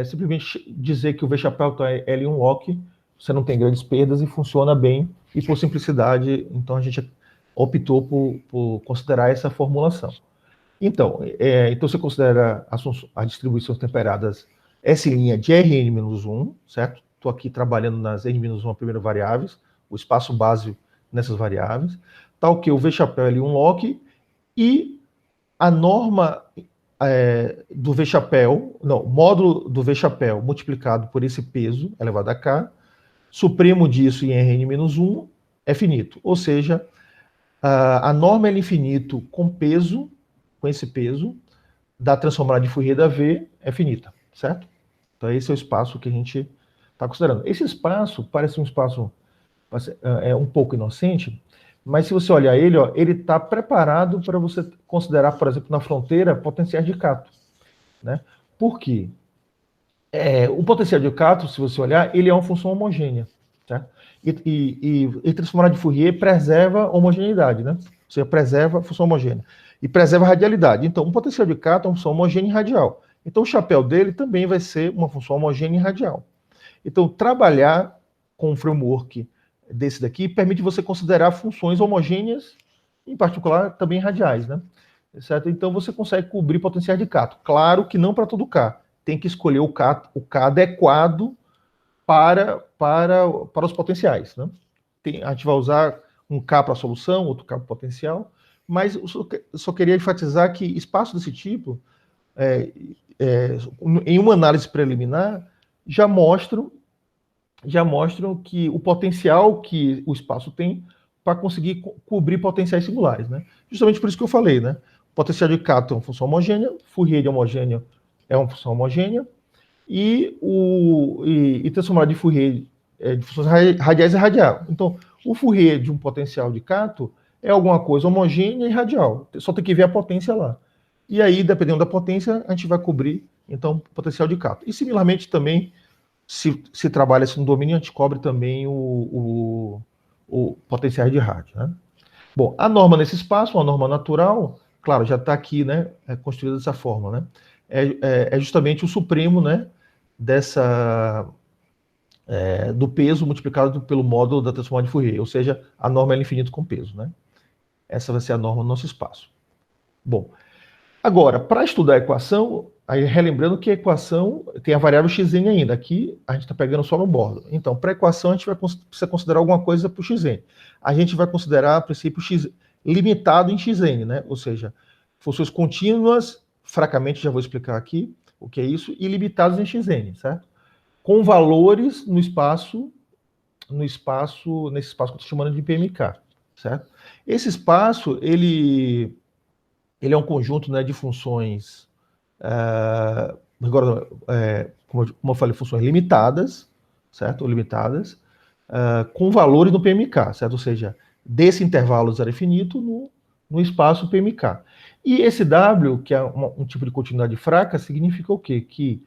Simplesmente dizer que o V-chapéu está L1 lock, você não tem grandes perdas e funciona bem, e por simplicidade, então a gente optou por considerar essa formulação. Então você considera as distribuições temperadas S' de Rn-1, certo? Estou aqui trabalhando nas N-1 primeiro variáveis, o espaço base nessas variáveis, tal que o V-chapéu L1 lock e a norma do V-chapéu, não, módulo do V-chapéu multiplicado por esse peso elevado a K, supremo disso em Rn-1 é finito. Ou seja, a norma L infinito com peso, com esse peso, da transformada de Fourier da V é finita, certo? Então esse é o espaço que a gente está considerando. Esse espaço parece um espaço um pouco inocente, mas se você olhar ele, ó, ele está preparado para você considerar, por exemplo, na fronteira, potenciais de Cato, né? Por quê? O potencial de Cato, se você olhar, ele é uma função homogênea, tá? E transformada de Fourier preserva a homogeneidade, né? Ou seja, preserva a função homogênea. E preserva a radialidade. Então, um potencial de Cato é uma função homogênea e radial. Então, o chapéu dele também vai ser uma função homogênea e radial. Então, trabalhar com um framework desse daqui permite você considerar funções homogêneas, em particular também radiais, né? Certo? Então você consegue cobrir potenciais de Cato. Claro que não para todo K. Tem que escolher o K adequado para os potenciais, né? A gente vai usar um K para a solução, outro K para o potencial, mas eu só queria enfatizar que espaços desse tipo, em uma análise preliminar, já mostram que o potencial que o espaço tem para conseguir cobrir potenciais singulares, né? Justamente por isso que eu falei, né? O potencial de Cato é uma função homogênea, Fourier de homogênea é uma função homogênea, e transformada de Fourier de funções radiais é radial. Então, o Fourier de um potencial de Cato é alguma coisa homogênea e radial. Só tem que ver a potência lá. E aí, dependendo da potência, a gente vai cobrir, então, o potencial de Cato. E, similarmente, também, se trabalha assim no domínio, a gente cobre também o potencial de rádio, né? Bom, a norma nesse espaço, uma norma natural, claro, já está aqui, né, construída dessa forma, né? É justamente o supremo, né, do peso multiplicado pelo módulo da transformada de Fourier, ou seja, a norma é infinito com peso, né? Essa vai ser a norma no nosso espaço. Bom, agora, para estudar a equação, aí relembrando que a equação tem a variável xn ainda. Aqui a gente está pegando só no bordo. Então, para a equação, a gente precisa considerar alguma coisa para o xn. A gente vai considerar, a princípio, x limitado em xn, né? Ou seja, funções contínuas, fracamente já vou explicar aqui o que é isso, e limitadas em xn, certo? Com valores nesse espaço que eu estou chamando de PMK, certo? Esse espaço, ele é um conjunto, né, de funções, agora, como eu falei, funções limitadas, certo? Ou limitadas, com valores no PMK, certo? Ou seja, desse intervalo zero infinito no espaço PMK. E esse W, que é um tipo de continuidade fraca, significa o quê? Que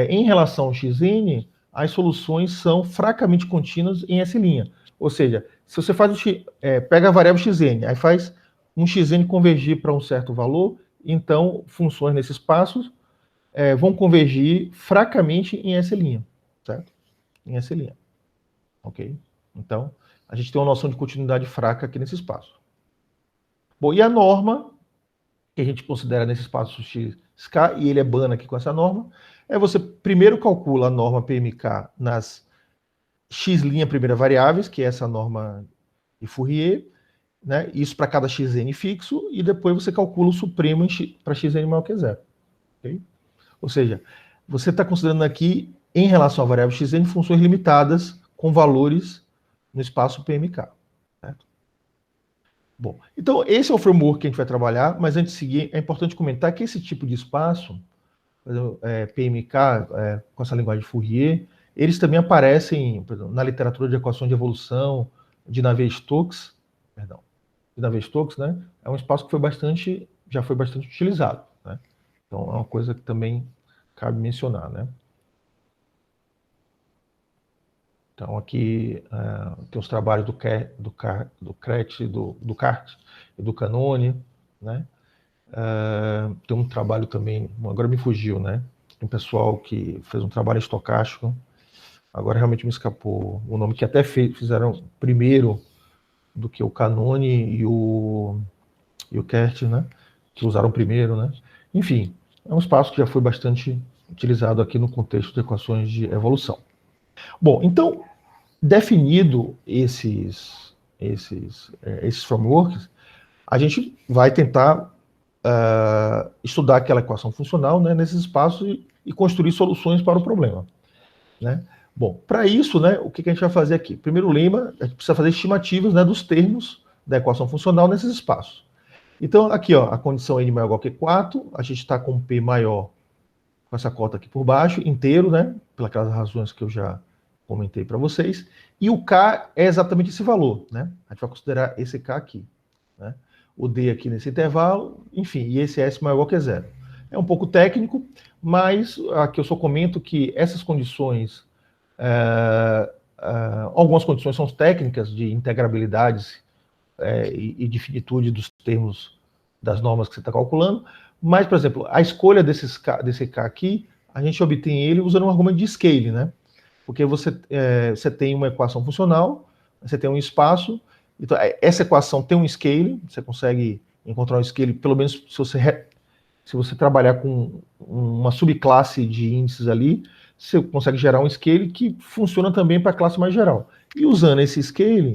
em relação ao xn, as soluções são fracamente contínuas em S'. Ou seja, se você pega a variável xn, aí faz um xn convergir para um certo valor, então funções nesses espaços vão convergir fracamente em S', certo? Em S', ok? Então, a gente tem uma noção de continuidade fraca aqui nesse espaço. Bom, e a norma que a gente considera nesse espaço XK, e ele é bana aqui com essa norma, é você primeiro calcula a norma PMK nas x' primeira variáveis, que é essa norma de Fourier, né? Isso para cada xn fixo, e depois você calcula o supremo para xn maior que zero. Okay? Ou seja, você está considerando aqui, em relação à variável xn, funções limitadas com valores no espaço PMK. Certo? Bom, então esse é o framework que a gente vai trabalhar, mas antes de seguir, é importante comentar que esse tipo de espaço, PMK, com essa linguagem de Fourier, eles também aparecem, por exemplo, na literatura de equações de evolução de Navier-Stokes, né? É um espaço que já foi bastante utilizado, né? Então é uma coisa que também cabe mencionar, né? Então aqui tem os trabalhos do Kret, do Cart e do Canone, né? Tem um trabalho também, agora me fugiu, né? Um pessoal que fez um trabalho estocástico, agora realmente me escapou o nome, que até fizeram primeiro do que o Canone e o Kert, né? Que usaram primeiro, né? Enfim, é um espaço que já foi bastante utilizado aqui no contexto de equações de evolução. Bom, então, definido esses frameworks, a gente vai tentar estudar aquela equação funcional, né, nesses espaços e construir soluções para o problema, né? Bom, para isso, né, o que a gente vai fazer aqui? Primeiro lema, a gente precisa fazer estimativas, né, dos termos da equação funcional nesses espaços. Então, aqui, ó, a condição n maior ou igual que 4, a gente está com P maior, com essa cota aqui por baixo, inteiro, né, pelas razões que eu já comentei para vocês, e o K é exatamente esse valor, né? A gente vai considerar esse K aqui, né? O D aqui nesse intervalo, enfim, e esse S maior ou igual que zero. É um pouco técnico, mas aqui eu só comento que essas condições, algumas condições são técnicas de integrabilidades e de finitude dos termos das normas que você está calculando, mas, por exemplo, a escolha desse K aqui, a gente obtém ele usando um argumento de scale, né? Porque você tem uma equação funcional, você tem um espaço, então essa equação tem um scale, você consegue encontrar um scale, pelo menos se você trabalhar com uma subclasse de índices ali, você consegue gerar um scale que funciona também para a classe mais geral. E usando esse scale,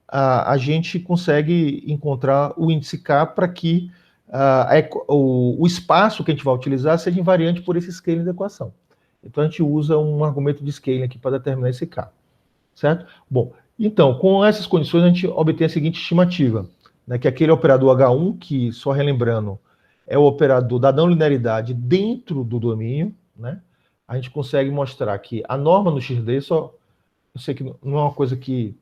a gente consegue encontrar o índice K para que o espaço que a gente vai utilizar seja invariante por esse scaling da equação. Então a gente usa um argumento de scaling aqui para determinar esse K, certo? Bom, então, com essas condições a gente obtém a seguinte estimativa, né, que aquele operador H1, que, só relembrando, é o operador da não linearidade dentro do domínio, né? A gente consegue mostrar que a norma no XD, eu sei que não é uma coisa que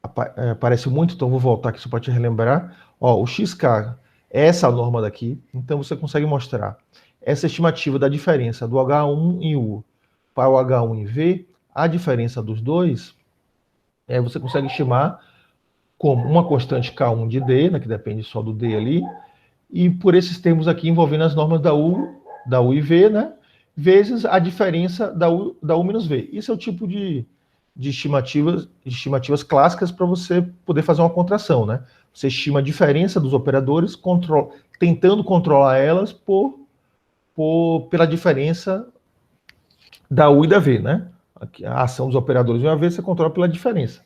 aparece muito, então vou voltar aqui só para te relembrar. Ó, o XK é essa norma daqui, então você consegue mostrar essa estimativa da diferença do H1 em U para o H1 em V, a diferença dos dois, você consegue estimar como uma constante K1 de D, né, que depende só do D ali, e por esses termos aqui envolvendo as normas da U e V, né, vezes a diferença da U menos V. Isso é o tipo de estimativas clássicas para você poder fazer uma contração, né? Você estima a diferença dos operadores, tentando controlar elas pela diferença da U e da V, né? A ação dos operadores em uma vez você controla pela diferença.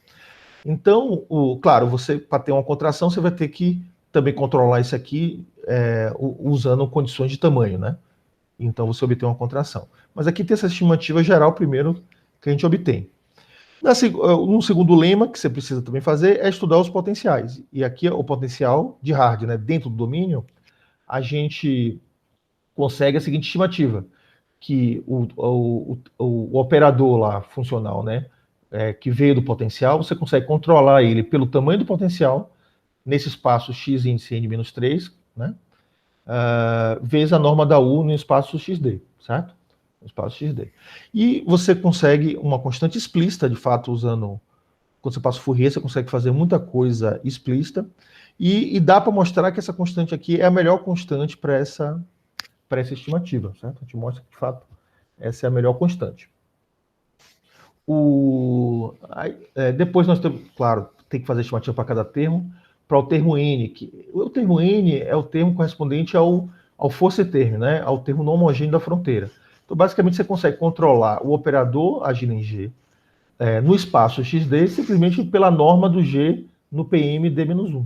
Então, claro, você para ter uma contração, você vai ter que também controlar isso aqui usando condições de tamanho, né? Então você obtém uma contração. Mas aqui tem essa estimativa geral primeiro que a gente obtém. Um segundo lema que você precisa também fazer é estudar os potenciais. E aqui o potencial de Hard, né? Dentro do domínio, a gente consegue a seguinte estimativa, que o operador lá funcional, né? Que veio do potencial, você consegue controlar ele pelo tamanho do potencial, nesse espaço x índice n-3, né? Vezes a norma da U no espaço xd, certo? No espaço xd. E você consegue uma constante explícita, de fato, usando... Quando você passa o Fourier, você consegue fazer muita coisa explícita. E dá para mostrar que essa constante aqui é a melhor constante para essa estimativa, certo? A gente mostra que, de fato, essa é a melhor constante. Depois nós temos, claro, tem que fazer estimativa para cada termo. para o termo N. O termo N é o termo correspondente ao force term, né? Ao termo não homogêneo da fronteira. Então, basicamente, você consegue controlar o operador agindo em G no espaço XD simplesmente pela norma do G no PM D-1.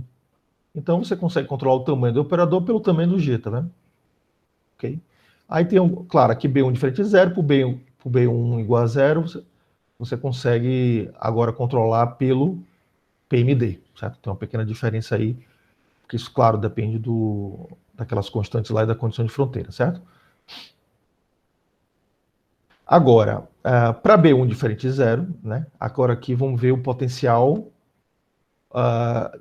Então, você consegue controlar o tamanho do operador pelo tamanho do G, tá vendo? Ok? Aí tem, claro, aqui B1 diferente de zero, para o B1 igual a zero, você consegue agora controlar pelo PMD, certo? Tem uma pequena diferença aí, porque isso, claro, depende daquelas constantes lá e da condição de fronteira, certo? Agora, para B1 diferente de zero, né? Agora aqui vamos ver o potencial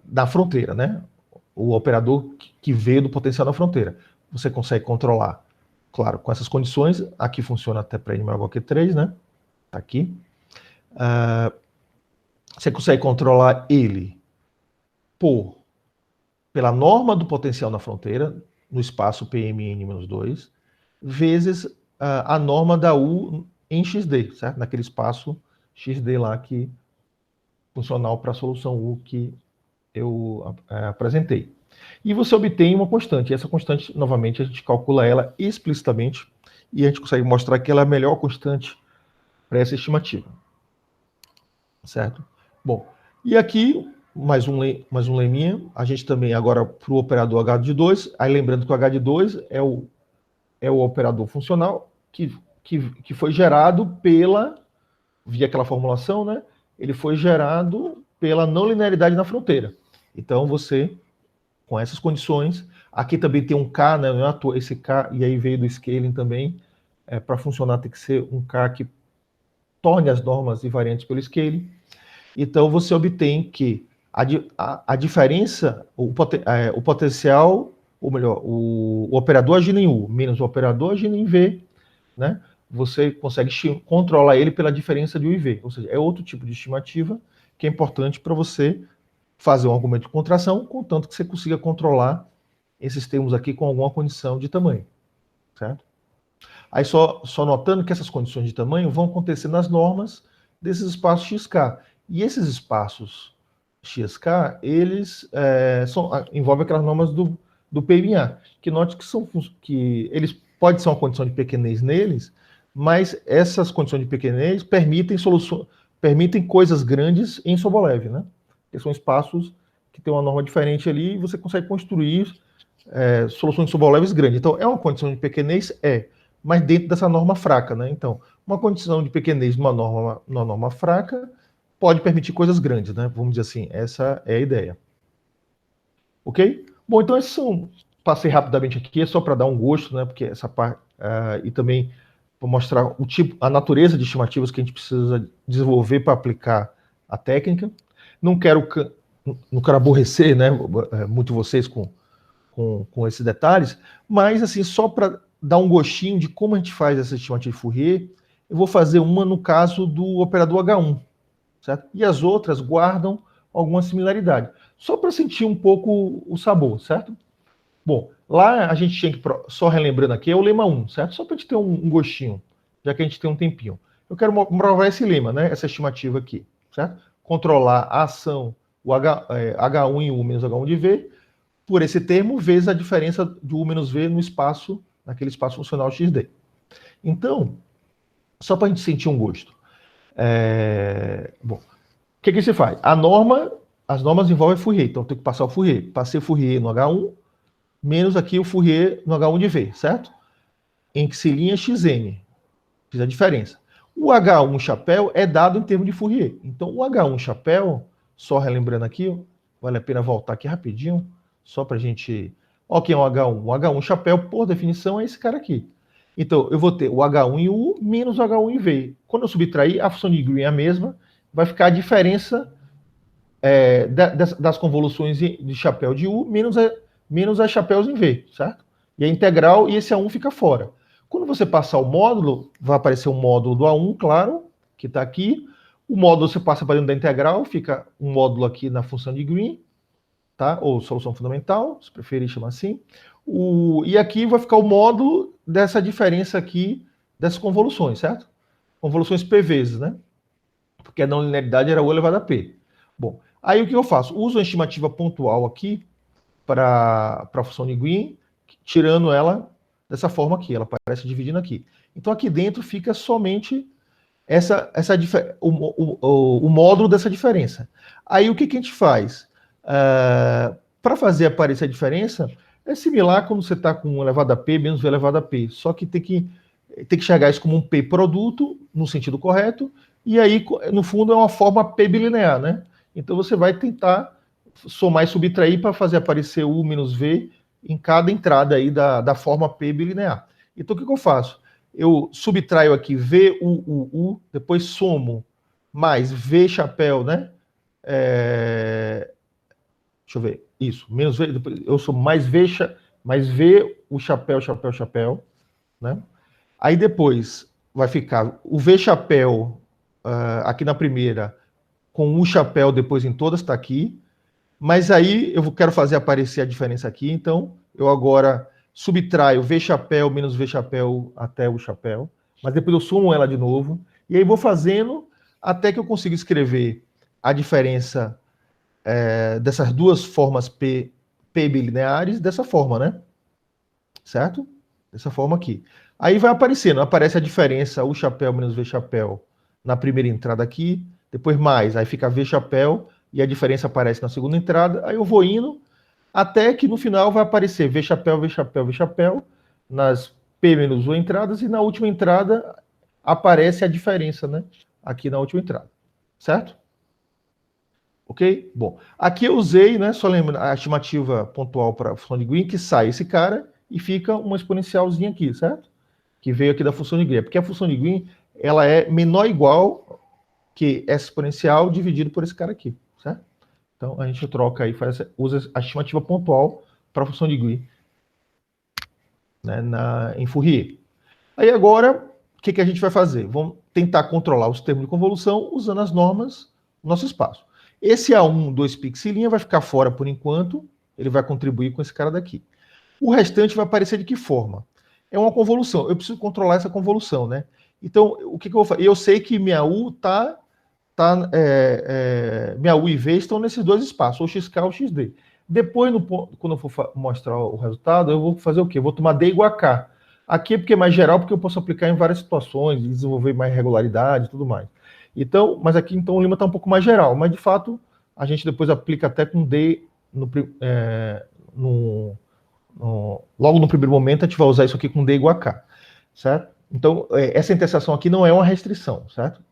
da fronteira, né? O operador que veio do potencial da fronteira. Você consegue controlar, claro, com essas condições. Aqui funciona até para N maior que 3, né? Tá aqui. Você consegue controlar ele pela norma do potencial na fronteira, no espaço PMN-2, vezes a norma da U em XD, certo? Naquele espaço XD lá que funcional para a solução U que eu apresentei. E você obtém uma constante. E essa constante, novamente, a gente calcula ela explicitamente e a gente consegue mostrar que ela é a melhor constante para essa estimativa. Certo? Bom, e aqui, mais um leminha, a gente também agora para o operador H de 2, aí lembrando que o H de 2 é o operador funcional que foi gerado via aquela formulação, né? Ele foi gerado pela não linearidade na fronteira. Então você, com essas condições, aqui também tem um K, né? Não é à toa esse K, e aí veio do scaling também, para funcionar tem que ser um K que torne as normas invariantes pelo scaling. Então você obtém que a diferença, o potencial, ou melhor, o operador agindo em U menos o operador agindo em V, né? Você consegue controlar ele pela diferença de U e V. Ou seja, é outro tipo de estimativa que é importante para você fazer um argumento de contração, contanto que você consiga controlar esses termos aqui com alguma condição de tamanho, certo? Aí só notando que essas condições de tamanho vão acontecer nas normas desses espaços XK. E esses espaços XK, eles envolvem aquelas normas do PMA, que note que eles podem ser uma condição de pequenez neles, mas essas condições de pequenez permitem coisas grandes em Sobolev, né? Que são espaços que têm uma norma diferente ali e você consegue construir soluções Sobolevs grandes. Então, é uma condição de pequenez? Mas dentro dessa norma fraca, né? Então, uma condição de pequenez numa norma fraca pode permitir coisas grandes, né? Vamos dizer assim, essa é a ideia. Ok? Bom, então esses passei rapidamente aqui, é só para dar um gosto, né? Porque essa parte e também para mostrar a natureza de estimativas que a gente precisa desenvolver para aplicar a técnica. Não quero aborrecer, né? Muito vocês com esses detalhes, mas assim só para dar um gostinho de como a gente faz essa estimativa de Fourier, eu vou fazer uma no caso do operador H1, certo? E as outras guardam alguma similaridade, só para sentir um pouco o sabor, certo? Bom, lá a gente tinha que, só relembrando aqui, é o lema 1, certo? Só para a gente ter um gostinho, já que a gente tem um tempinho. Eu quero provar esse lema, né? Essa estimativa aqui, certo? Controlar a ação, o H1 em U menos H1 de V, por esse termo, vezes a diferença de U menos V no espaço, naquele espaço funcional XD. Então, só para a gente sentir um gosto. Bom, o que se faz? As normas envolvem Fourier, então eu tenho que passar o Fourier. Passei o Fourier no H1, menos aqui o Fourier no H1 de V, certo? Em que se linha XN. Fiz a diferença. O H1 chapéu é dado em termos de Fourier. Então, o H1 chapéu, só relembrando aqui, vale a pena voltar aqui rapidinho, só para a gente... Olha quem é o H1. O H1 chapéu, por definição, é esse cara aqui. Então, eu vou ter o H1 em U menos o H1 em V. Quando eu subtrair, a função de Green é a mesma, vai ficar a diferença das convoluções de chapéu de U menos as chapéus em V, certo? E a integral, e esse A1 fica fora. Quando você passar o módulo, vai aparecer o módulo do A1, claro, que está aqui. O módulo você passa para dentro da integral, fica um módulo aqui na função de Green, tá? Ou solução fundamental, se preferir chamar assim. E aqui vai ficar o módulo dessa diferença aqui, dessas convoluções, certo? Convoluções P vezes, né? Porque a não linearidade era U elevado a P. Bom, Aí o que eu faço? Uso a estimativa pontual aqui para a função de Green, tirando ela dessa forma aqui, ela aparece dividindo aqui. Então aqui dentro fica somente o módulo dessa diferença. Aí o que a gente faz? Para fazer aparecer a diferença, é similar quando você está com elevado a P menos V elevado a P, só que tem que enxergar isso como um P produto, no sentido correto, e aí, no fundo, é uma forma P bilinear, né? Então você vai tentar somar e subtrair para fazer aparecer U menos V em cada entrada aí da forma P bilinear. Então o que eu faço? Eu subtraio aqui V, U, depois somo mais V chapéu, né? Deixa eu ver, isso, menos V, depois eu somo mais V, o chapéu, né? Aí depois vai ficar o V chapéu aqui na primeira, com o chapéu depois em todas, está aqui. Mas aí eu quero fazer aparecer a diferença aqui, então eu agora subtraio V chapéu menos V chapéu até o chapéu, mas depois eu sumo ela de novo, e aí vou fazendo até que eu consiga escrever a diferença dessas duas formas P bilineares dessa forma, né? Certo? Dessa forma aqui. Aí vai aparecendo, aparece a diferença, o chapéu menos V chapéu na primeira entrada aqui, depois mais, aí fica V chapéu, e a diferença aparece na segunda entrada, aí eu vou indo, até que no final vai aparecer V chapéu, V chapéu, V chapéu, nas P menos U entradas, e na última entrada aparece a diferença, né? Aqui na última entrada. Certo? Ok? Bom, aqui eu usei, né? Só lembra a estimativa pontual para a função de Green, que sai esse cara e fica uma exponencialzinha aqui, certo? Que veio aqui da função de Green. Porque a função de Green, ela é menor ou igual que essa exponencial dividido por esse cara aqui, certo? Então a gente troca aí, usa a estimativa pontual para a função de Green, né, em Fourier. Aí agora, o que a gente vai fazer? Vamos tentar controlar os termos de convolução usando as normas do nosso espaço. Esse A1, 2 pixilinha, vai ficar fora por enquanto, ele vai contribuir com esse cara daqui. O restante vai aparecer de que forma? É uma convolução, eu preciso controlar essa convolução, né? Então, o que eu vou fazer? Eu sei que minha U minha U e V estão nesses dois espaços, ou XK ou XD. Depois, quando eu for mostrar o resultado, eu vou fazer o quê? Eu vou tomar D igual a K. Aqui é porque é mais geral, porque eu posso aplicar em várias situações, desenvolver mais regularidade e tudo mais. Então, mas aqui então o Lima está um pouco mais geral, mas de fato a gente depois aplica até com D logo no primeiro momento a gente vai usar isso aqui com D igual a K, certo? Então, essa interseção aqui não é uma restrição, certo?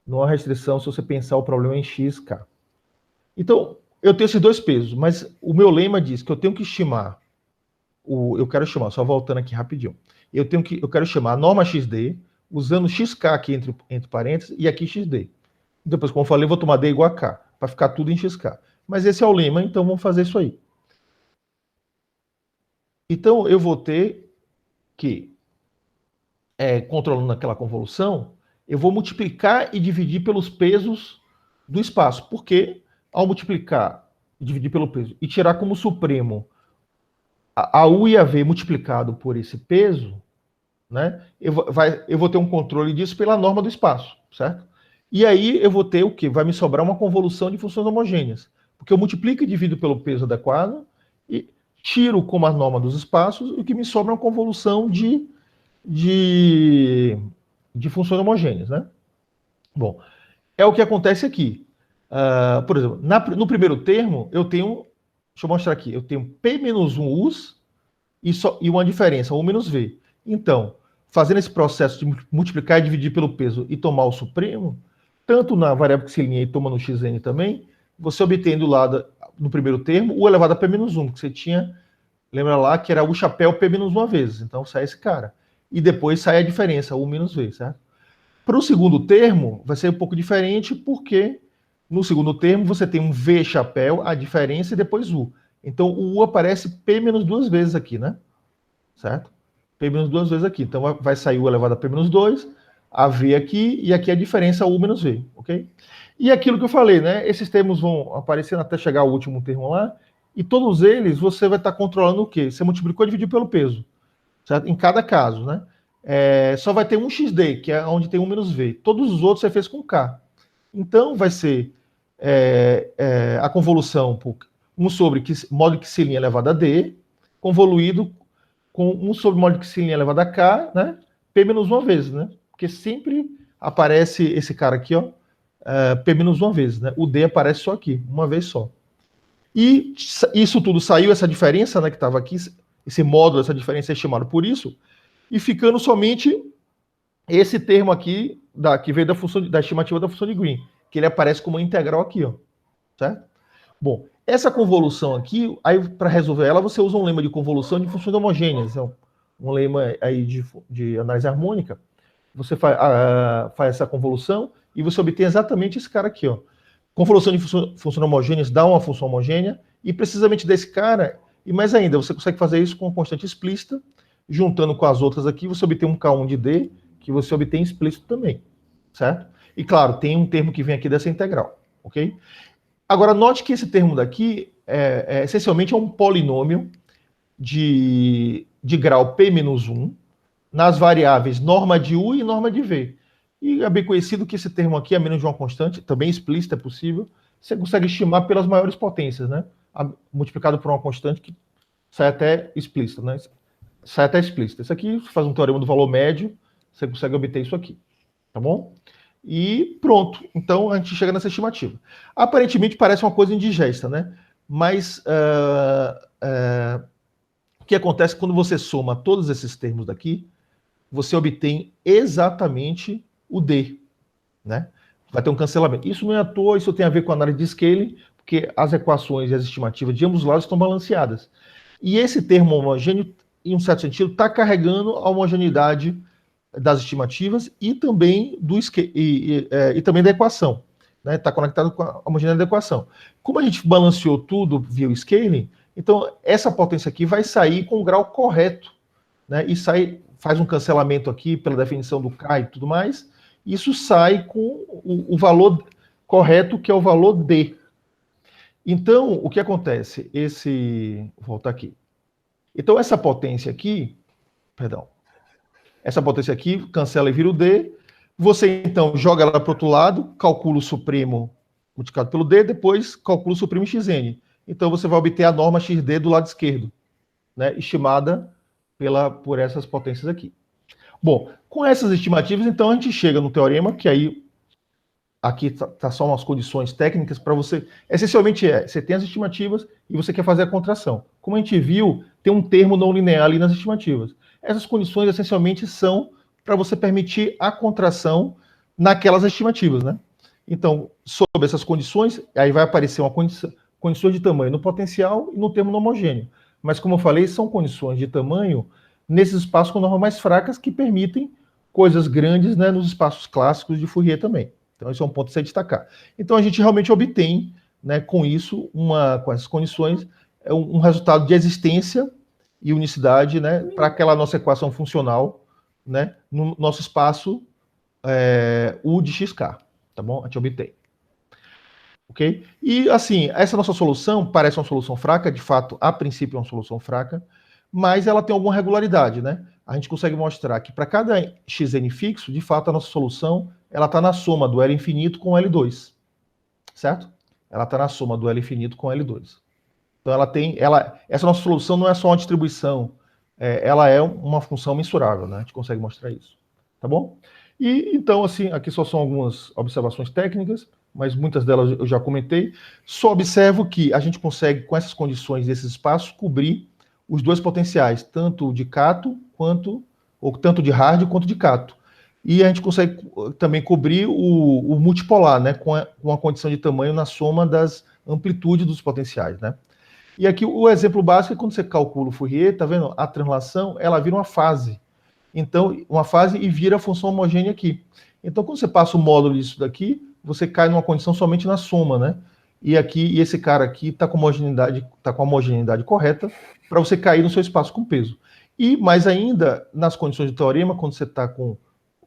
Não há restrição se você pensar o problema em x, k. Então, eu tenho esses dois pesos, mas o meu lema diz que eu tenho que estimar, eu quero estimar, só voltando aqui rapidinho, eu quero estimar a norma xd, usando xk aqui entre parênteses, e aqui xd. Depois, como eu falei, eu vou tomar d igual a k, para ficar tudo em xk. Mas esse é o lema, então vamos fazer isso aí. Então, eu vou ter que, controlando aquela convolução, eu vou multiplicar e dividir pelos pesos do espaço, porque ao multiplicar e dividir pelo peso e tirar como supremo a U e a V multiplicado por esse peso, né, eu vou ter um controle disso pela norma do espaço, certo? E aí eu vou ter o quê? Vai me sobrar uma convolução de funções homogêneas, porque eu multiplico e divido pelo peso adequado e tiro como a norma dos espaços, o que me sobra é uma convolução de funções homogêneas, né? Bom, é o que acontece aqui. Por exemplo, no primeiro termo, eu tenho, deixa eu mostrar aqui, eu tenho P menos 1 U's e uma diferença, U menos V. Então, fazendo esse processo de multiplicar e dividir pelo peso e tomar o supremo, tanto na variável que se linha e toma no xn também, você obtém do lado, no primeiro termo, U elevado a P menos 1, que você tinha, lembra lá, que era U chapéu P menos 1 vezes. Então, sai esse cara. E depois sai a diferença, U menos V, certo? Para o segundo termo, vai ser um pouco diferente, porque no segundo termo você tem um V chapéu, a diferença e depois U. Então o U aparece P menos 2 vezes aqui, né? Certo? P menos 2 vezes aqui. Então vai sair U elevado a P menos 2, a V aqui, e aqui a diferença U menos V, ok? E aquilo que eu falei, né? Esses termos vão aparecendo até chegar ao último termo lá, e todos eles você vai estar controlando o quê? Você multiplicou e dividiu pelo peso, certo? Em cada caso, né? Só vai ter um XD, que é onde tem 1 menos V. Todos os outros você fez com K. Então vai ser a convolução por 1 sobre módulo de xi' elevado a d, convoluído com 1 sobre módulo de xi' elevado a k, né? P menos 1 vezes, né? Porque sempre aparece esse cara aqui, ó, P menos 1 vezes, né? O D aparece só aqui, uma vez só. E isso tudo saiu, essa diferença, né, que estava aqui, esse módulo, essa diferença é estimado por isso, e ficando somente esse termo aqui, que veio da estimativa da função de Green, que ele aparece como integral aqui, ó, certo? Bom, essa convolução aqui, aí para resolver ela, você usa um lema de convolução de funções homogêneas, então, um lema aí de análise harmônica. Você faz essa convolução e você obtém exatamente esse cara aqui, ó. Convolução de funções homogêneas dá uma função homogênea, e precisamente desse cara, e mais ainda, você consegue fazer isso com uma constante explícita, juntando com as outras aqui, você obtém um K1 de D, que você obtém explícito também, certo? E claro, tem um termo que vem aqui dessa integral, ok? Agora, note que esse termo daqui, essencialmente, é um polinômio de grau P-1, nas variáveis norma de U e norma de V. E é bem conhecido que esse termo aqui é menos de uma constante, também explícita é possível. Você consegue estimar pelas maiores potências, né? Multiplicado por uma constante que sai até explícita, né? Sai até explícita. Isso aqui, você faz um teorema do valor médio, você consegue obter isso aqui, tá bom? E pronto. Então, a gente chega nessa estimativa. Aparentemente, parece uma coisa indigesta, né? Mas o que acontece quando você soma todos esses termos daqui, você obtém exatamente o D, né? Vai ter um cancelamento. Isso não é à toa, isso tem a ver com a análise de scaling, porque as equações e as estimativas de ambos os lados estão balanceadas. E esse termo homogêneo, em um certo sentido, está carregando a homogeneidade das estimativas e também também da equação. Está conectado com a homogeneidade da equação. Como a gente balanceou tudo via o scaling, então essa potência aqui vai sair com o grau correto, né? E faz um cancelamento aqui pela definição do K e tudo mais. Isso sai com o valor correto, que é o valor D. Então, o que acontece? Vou voltar aqui. Então, essa potência aqui, essa potência aqui cancela e vira o D. Você, então, joga ela para o outro lado, calcula o supremo multiplicado pelo D, depois calcula o supremo xn. Então, você vai obter a norma xd do lado esquerdo, né, estimada por essas potências aqui. Bom, com essas estimativas, então, a gente chega no teorema, que aí aqui tá só umas condições técnicas para você. Essencialmente você tem as estimativas e você quer fazer a contração. Como a gente viu, tem um termo não linear ali nas estimativas. Essas condições, essencialmente, são para você permitir a contração naquelas estimativas, né? Então, sob essas condições, aí vai aparecer uma condições de tamanho no potencial e no termo não homogêneo. Mas, como eu falei, são condições de tamanho nesses espaços com normas mais fracas que permitem coisas grandes, né, nos espaços clássicos de Fourier também. Então, esse é um ponto a se destacar. Então, a gente realmente obtém, né, com isso, com essas condições, um resultado de existência e unicidade, né, para aquela nossa equação funcional, né, no nosso espaço U de xk, tá bom? A gente obtém. Ok? E, assim, essa nossa solução parece uma solução fraca, de fato, a princípio é uma solução fraca, mas ela tem alguma regularidade, né? A gente consegue mostrar que para cada xn fixo, de fato, a nossa solução ela está na soma do L infinito com L2, certo? Ela está na soma do L infinito com L2. Então essa nossa solução não é só uma distribuição, ela é uma função mensurável, né? A gente consegue mostrar isso, tá bom? E então, assim, aqui só são algumas observações técnicas, mas muitas delas eu já comentei. Só observo que a gente consegue, com essas condições desses espaços, cobrir os dois potenciais, tanto de Cato tanto de Hardy quanto de Cato. E a gente consegue também cobrir o multipolar, né, com a condição de tamanho na soma das amplitudes dos potenciais, né? E aqui o exemplo básico é quando você calcula o Fourier, tá vendo? A translação, ela vira uma fase. Então, uma fase e vira a função homogênea aqui. Então, quando você passa o módulo disso daqui, você cai numa condição somente na soma, né? E esse cara aqui está com a homogeneidade correta para você cair no seu espaço com peso. E mais ainda, nas condições do teorema, quando você está com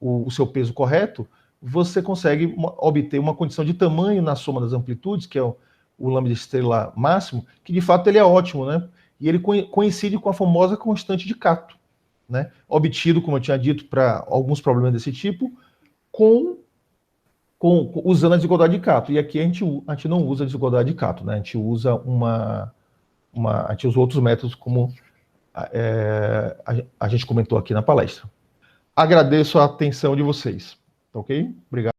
o seu peso correto, você consegue obter uma condição de tamanho na soma das amplitudes, que é o lambda estrela máximo, que de fato ele é ótimo, né? E ele coincide com a famosa constante de Cato, né? Obtido, como eu tinha dito, para alguns problemas desse tipo, com usando a desigualdade de Cato. E aqui a gente não usa a desigualdade de Cato, né? A gente usa a gente usa outros métodos, como a gente comentou aqui na palestra. Agradeço a atenção de vocês. Tá ok? Obrigado.